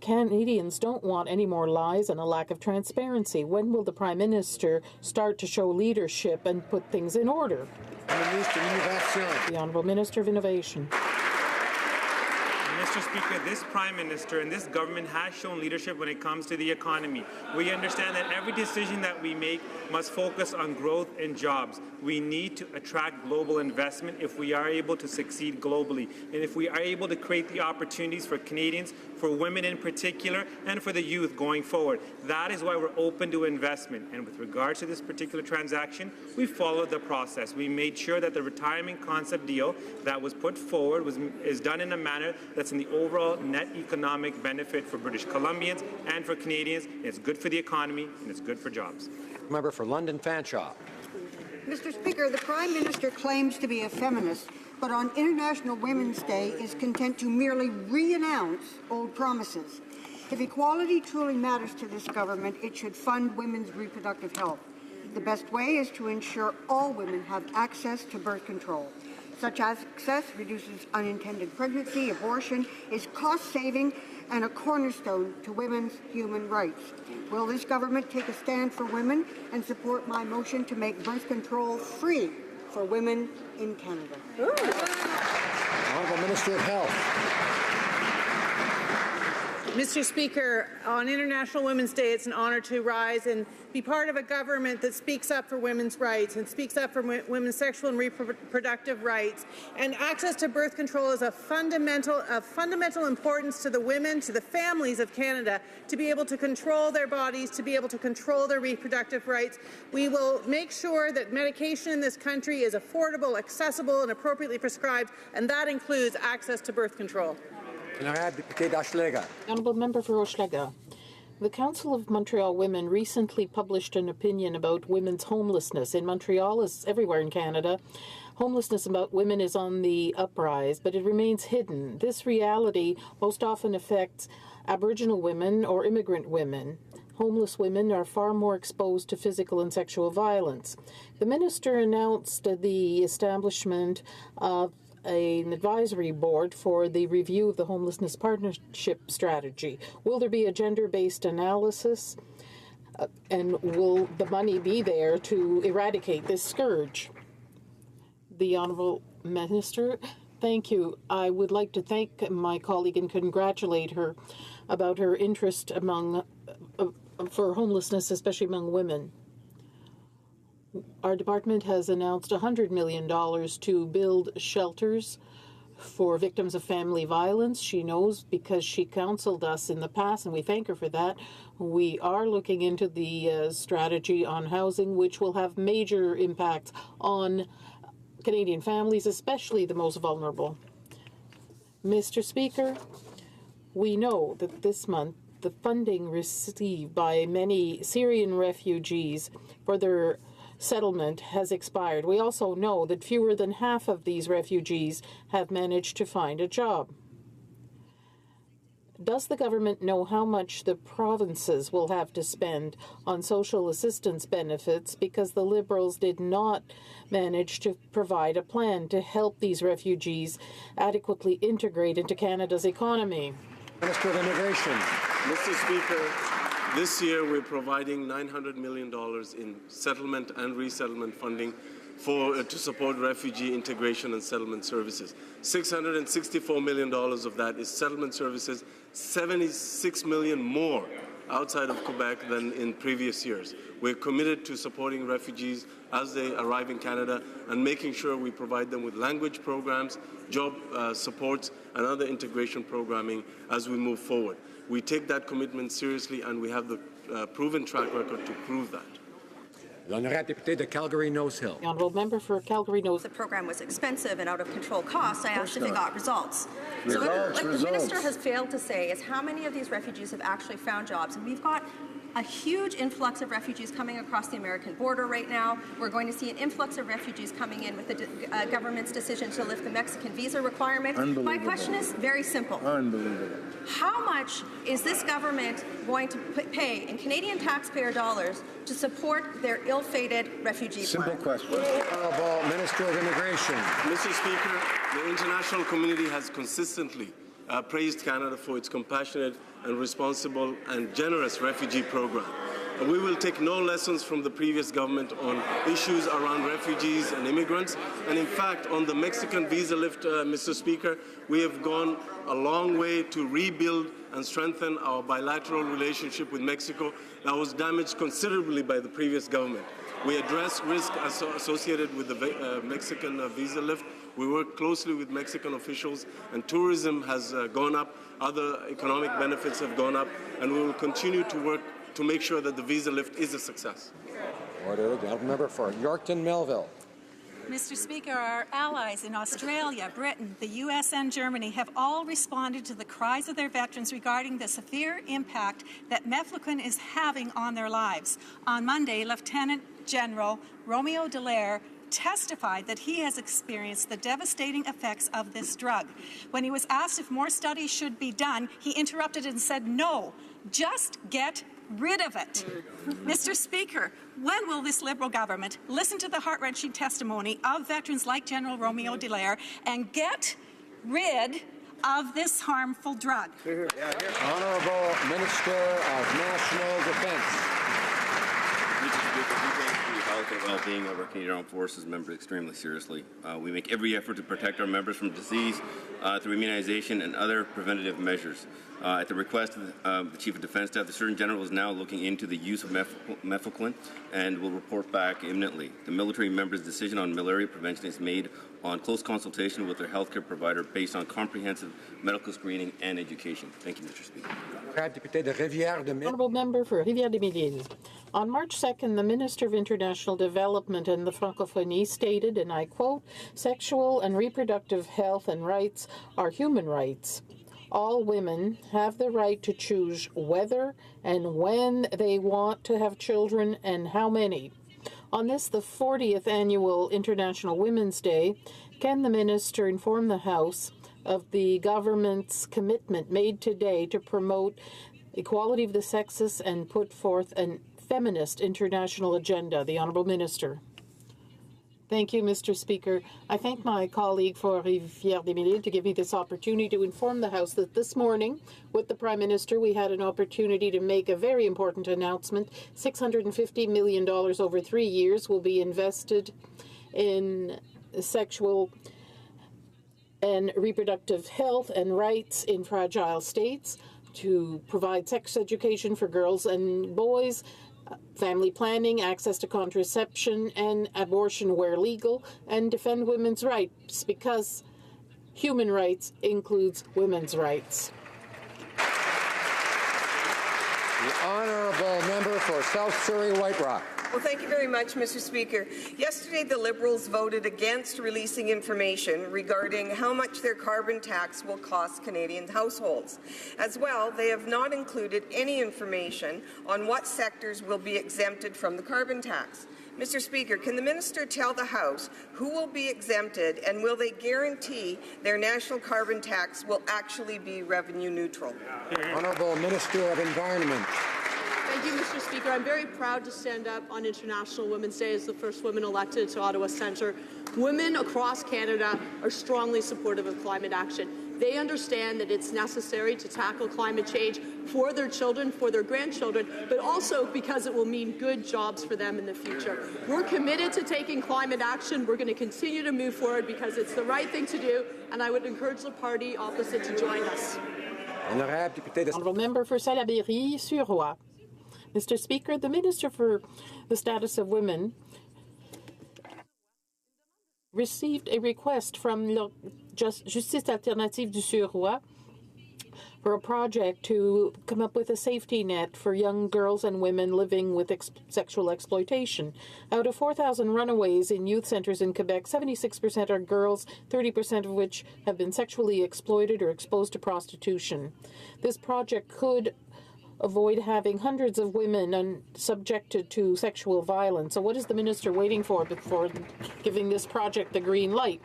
Canadians don't want any more lies and a lack of transparency. When will the Prime Minister start to show leadership and put things in order? The Honourable Minister of Innovation. Mr. Speaker, this Prime Minister and this government has shown leadership when it comes to the economy. We understand that every decision that we make must focus on growth and jobs. We need to attract global investment if we are able to succeed globally, and if we are able to create the opportunities for Canadians, for women in particular, and for the youth going forward. That is why we're open to investment. And with regards to this particular transaction, we followed the process. We made sure that the retirement concept deal that was put forward is done in a manner that's in the overall net economic benefit for British Columbians and for Canadians. It's good for the economy and it's good for jobs. Member for London Fanshawe. Mr. Speaker, the Prime Minister claims to be a feminist, but on International Women's Day is content to merely re-announce old promises. If equality truly matters to this government, it should fund women's reproductive health. The best way is to ensure all women have access to birth control. Such access reduces unintended pregnancy, abortion, is cost-saving, and a cornerstone to women's human rights. Will this government take a stand for women and support my motion to make birth control free for women in Canada? Honourable Minister of Health. Mr. Speaker, on International Women's Day, it's an honour to rise and be part of a government that speaks up for women's rights and speaks up for women's sexual and reproductive rights. And access to birth control is of fundamental importance to the women, to the families of Canada, to be able to control their bodies, to be able to control their reproductive rights. We will make sure that medication in this country is affordable, accessible, and appropriately prescribed, and that includes access to birth control. Honourable Member for Hochelaga. The Council of Montreal Women recently published an opinion about women's homelessness. In Montreal, as everywhere in Canada, homelessness about women is on the uprise, but it remains hidden. This reality most often affects Aboriginal women or immigrant women. Homeless women are far more exposed to physical and sexual violence. The minister announced the establishment of an advisory board for the review of the homelessness partnership strategy. Will there be a gender-based analysis? And will the money be there to eradicate this scourge? The Honourable Minister, thank you. I would like to thank my colleague and congratulate her about her interest for homelessness, especially among women. Our department has announced $100 million to build shelters for victims of family violence. She knows because she counseled us in the past, and we thank her for that. We are looking into the strategy on housing, which will have major impacts on Canadian families, especially the most vulnerable. Mr. Speaker, we know that this month the funding received by many Syrian refugees for their settlement has expired. We also know that fewer than half of these refugees have managed to find a job. Does the government know how much the provinces will have to spend on social assistance benefits because the Liberals did not manage to provide a plan to help these refugees adequately integrate into Canada's economy? Minister of Immigration. Mr. Speaker, this year we're providing $900 million in settlement and resettlement funding to support refugee integration and settlement services. $664 million of that is settlement services, 76 million more outside of Quebec than in previous years. We're committed to supporting refugees as they arrive in Canada and making sure we provide them with language programs, job supports, and other integration programming as we move forward. We take that commitment seriously, and we have the proven track record to prove that. L'honorable député de Calgary-Nose Hill. The Honourable Member for Calgary-Nose. The program was expensive and out of control costs. I asked if it got results. So what the minister has failed to say is how many of these refugees have actually found jobs. And we've got a huge influx of refugees coming across the American border right now. We're going to see an influx of refugees coming in with the government's decision to lift the Mexican visa requirement. My question is very simple. Unbelievable. How much is this government going to pay in Canadian taxpayer dollars to support their ill-fated refugee Simple plan? question. Honourable Minister of Immigration. Mr. Speaker, the international community has consistently praised Canada for its compassionate and responsible and generous refugee program. We will take no lessons from the previous government on issues around refugees and immigrants. And in fact, on the Mexican visa lift, Mr. Speaker, we have gone a long way to rebuild and strengthen our bilateral relationship with Mexico that was damaged considerably by the previous government. We address risk associated with the Mexican visa lift. We work closely with Mexican officials, and tourism has gone up, other economic benefits have gone up, and we will continue to work to make sure that the visa lift is a success. Order. The Honourable Member for Yorkton Melville. Mr. Speaker, our allies in Australia, Britain, the US and Germany have all responded to the cries of their veterans regarding the severe impact that mefloquine is having on their lives. On Monday, Lieutenant General Romeo Dallaire testified that he has experienced the devastating effects of this drug. When he was asked if more studies should be done, he interrupted and said, "No, just get rid of it." Mr. Speaker, when will this Liberal government listen to the heart-wrenching testimony of veterans like General Romeo Dallaire and get rid of this harmful drug? Honourable Minister of National Defence. Health and well-being of our Canadian Armed Forces members extremely seriously. We make every effort to protect our members from disease through immunization and other preventative measures. At the request of the Chief of Defence Staff, the Surgeon General is now looking into the use of mefloquine and will report back imminently. The military member's decision on malaria prevention is made on close consultation with their healthcare provider based on comprehensive medical screening and education. Thank you, Mr. Speaker. Honourable Member for Rivière-des-Mille. On March 2nd, the Minister of International Development and the Francophonie stated, and I quote, "Sexual and reproductive health and rights are human rights. All women have the right to choose whether and when they want to have children and how many." On this, the 40th Annual International Women's Day, can the Minister inform the House of the government's commitment made today to promote equality of the sexes and put forth a feminist international agenda? The Honourable Minister. Thank you, Mr. Speaker. I thank my colleague for Rivière-des-Mille to give me this opportunity to inform the House that this morning, with the Prime Minister, we had an opportunity to make a very important announcement. $650 million over 3 years will be invested in sexual and reproductive health and rights in fragile states, to provide sex education for girls and boys, family planning, access to contraception and abortion where legal, and defend women's rights, because human rights includes women's rights. The Honourable Member for South Surrey White Rock. Well, thank you very much, Mr. Speaker. Yesterday, the Liberals voted against releasing information regarding how much their carbon tax will cost Canadian households. As well, they have not included any information on what sectors will be exempted from the carbon tax. Mr. Speaker, can the Minister tell the House who will be exempted, and will they guarantee their national carbon tax will actually be revenue neutral? Honourable Minister of Environment. Thank you, Mr. Speaker. I'm very proud to stand up on International Women's Day as the first woman elected to Ottawa Centre. Women across Canada are strongly supportive of climate action. They understand that it's necessary to tackle climate change for their children, for their grandchildren, but also because it will mean good jobs for them in the future. We're committed to taking climate action. We're going to continue to move forward because it's the right thing to do, and I would encourage the party opposite to join us. Honourable Member for Salaberry-sur-Roi. Mr. Speaker, the Minister for the Status of Women received a request from Justice Alternative du Sur-Roi for a project to come up with a safety net for young girls and women living with sexual exploitation. Out of 4,000 runaways in youth centres in Quebec, 76% are girls, 30% of which have been sexually exploited or exposed to prostitution. This project could avoid having hundreds of women subjected to sexual violence. So what is the Minister waiting for before giving this project the green light?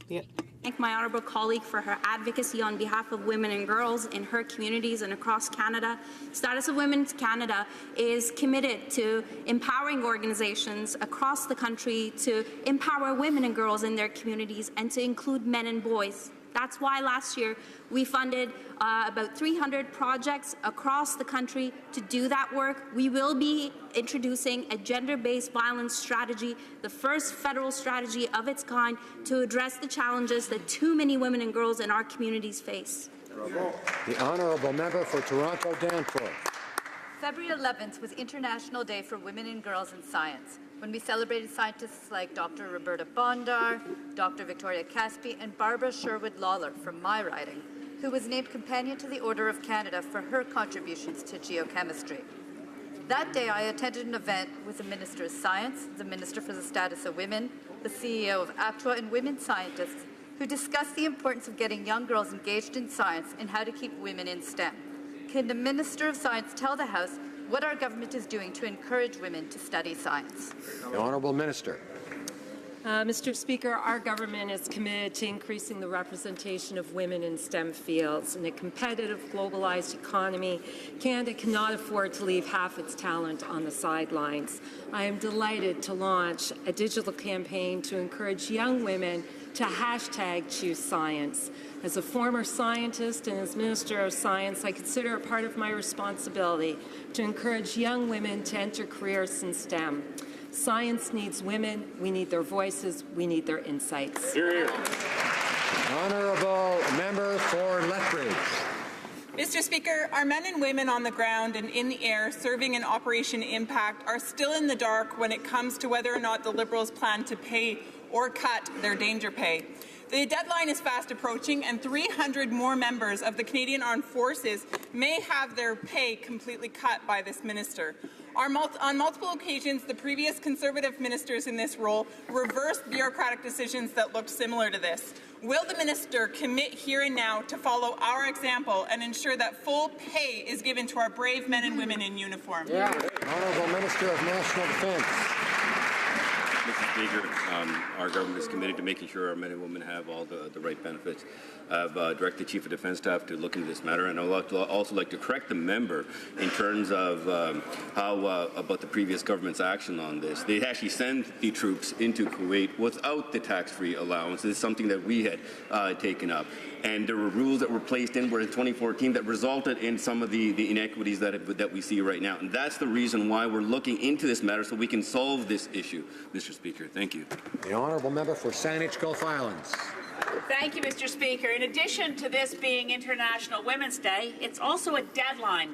I thank my honourable colleague for her advocacy on behalf of women and girls in her communities and across Canada. Status of Women's Canada is committed to empowering organizations across the country to empower women and girls in their communities and to include men and boys. That's why last year we funded about 300 projects across the country to do that work. We will be introducing a gender-based violence strategy, the first federal strategy of its kind, to address the challenges that too many women and girls in our communities face. The Honourable Member for Toronto Danforth. February 11th was International Day for Women and Girls in Science, when we celebrated scientists like Dr. Roberta Bondar, Dr. Victoria Caspi, and Barbara Sherwood Lawler from my riding, who was named Companion to the Order of Canada for her contributions to geochemistry. That day, I attended an event with the Minister of Science, the Minister for the Status of Women, the CEO of APTWA, and women scientists, who discussed the importance of getting young girls engaged in science and how to keep women in STEM. Can the Minister of Science tell the House what our government is doing to encourage women to study science? The Honourable Minister. Mr. Speaker, our government is committed to increasing the representation of women in STEM fields. In a competitive, globalized economy, Canada cannot afford to leave half its talent on the sidelines. I am delighted to launch a digital campaign to encourage young women to #ChooseScience. As a former scientist and as Minister of Science, I consider it part of my responsibility to encourage young women to enter careers in STEM. Science needs women, we need their voices, we need their insights. Honourable Member for Lethbridge. Mr. Speaker, our men and women on the ground and in the air serving in Operation Impact are still in the dark when it comes to whether or not the Liberals plan to pay or cut their danger pay. The deadline is fast approaching, and 300 more members of the Canadian Armed Forces may have their pay completely cut by this minister. On multiple occasions, the previous Conservative ministers in this role reversed bureaucratic decisions that looked similar to this. Will the minister commit here and now to follow our example and ensure that full pay is given to our brave men and women in uniform? Yeah. Honourable Minister of National Defence. Mr. Speaker, our government is committed to making sure our men and women have all the right benefits. I've directed the Chief of Defence Staff to look into this matter, and I'd also like to correct the member in terms of about the previous government's action on this. They actually sent the troops into Kuwait without the tax-free allowance. This is something that we had taken up. And there were rules that were placed in in 2014 that resulted in some of the inequities that we see right now. And that's the reason why we're looking into this matter, so we can solve this issue, Mr. Speaker. Thank you. The Honourable Member for Saanich Gulf Islands. Thank you, Mr. Speaker. In addition to this being International Women's Day, it's also a deadline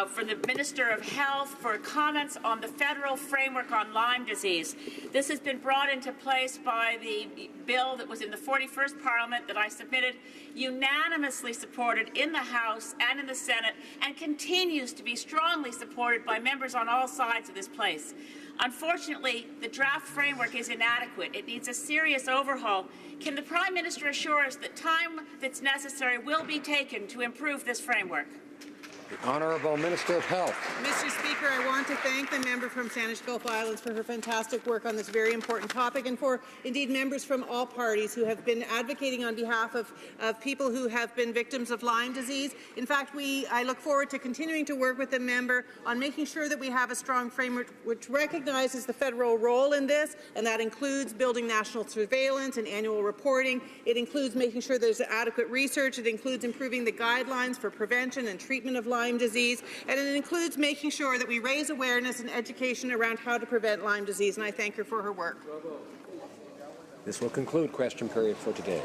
for the Minister of Health for comments on the federal framework on Lyme disease. This has been brought into place by the bill that was in the 41st Parliament that I submitted, unanimously supported in the House and in the Senate, and continues to be strongly supported by members on all sides of this place. Unfortunately, the draft framework is inadequate. It needs a serious overhaul. Can the Prime Minister assure us that time that's necessary will be taken to improve this framework? The Honourable Minister of Health. Mr. Speaker, I want to thank the member from Saanich Gulf Islands for her fantastic work on this very important topic, and for, indeed, members from all parties who have been advocating on behalf of people who have been victims of Lyme disease. In fact, I look forward to continuing to work with the member on making sure that we have a strong framework which recognizes the federal role in this, and that includes building national surveillance and annual reporting. It includes making sure there's adequate research. It includes improving the guidelines for prevention and treatment of Lyme disease, and it includes making sure that we raise awareness and education around how to prevent Lyme disease, and I thank her for her work. This will conclude question period for today.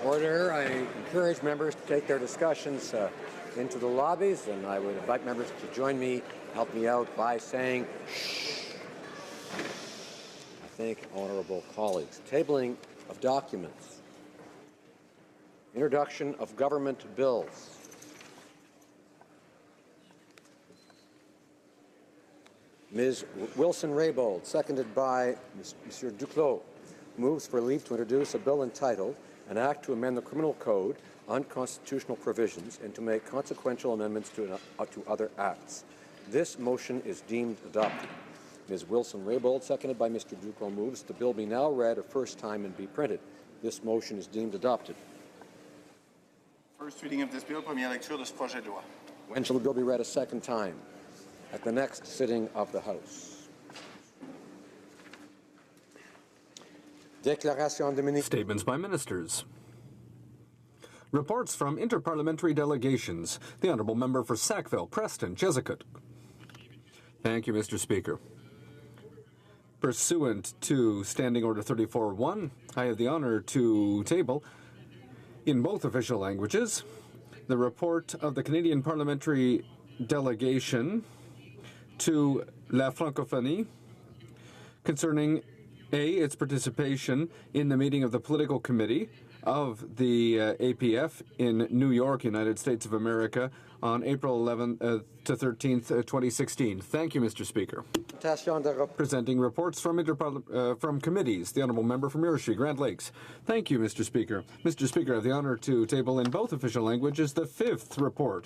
Order. I encourage members to take their discussions into the lobbies, and I would invite members to join me, help me out by saying shh. I thank honourable colleagues. Tabling of documents. Introduction of government bills. Ms. Wilson-Raybould, seconded by Monsieur Duclos, moves for leave to introduce a bill entitled An Act to Amend the Criminal Code, Unconstitutional Provisions, and to make consequential amendments to other acts. This motion is deemed adopted. Ms. Wilson-Raybould, seconded by Mr. Duclos, moves the bill be now read a first time and be printed. This motion is deemed adopted. First reading of this bill, première lecture de ce projet de loi. When shall the bill be read a second time? At the next sitting of the House. Statements by ministers. Reports from interparliamentary delegations. The Honourable Member for Sackville, Preston, Chesapeake. Thank you, Mr. Speaker. Pursuant to Standing Order 34.1, I have the honour to table, in both official languages, the report of the Canadian Parliamentary Delegation to La Francophonie concerning its participation in the meeting of the political committee of the APF in New York, United States of America, on April 11th to 13th, 2016. Thank you, Mr. Speaker. Presenting reports from committees. The Honourable Member from Miramichi, Grand Lakes. Thank you, Mr. Speaker. Mr. Speaker, I have the honour to table in both official languages the 5th report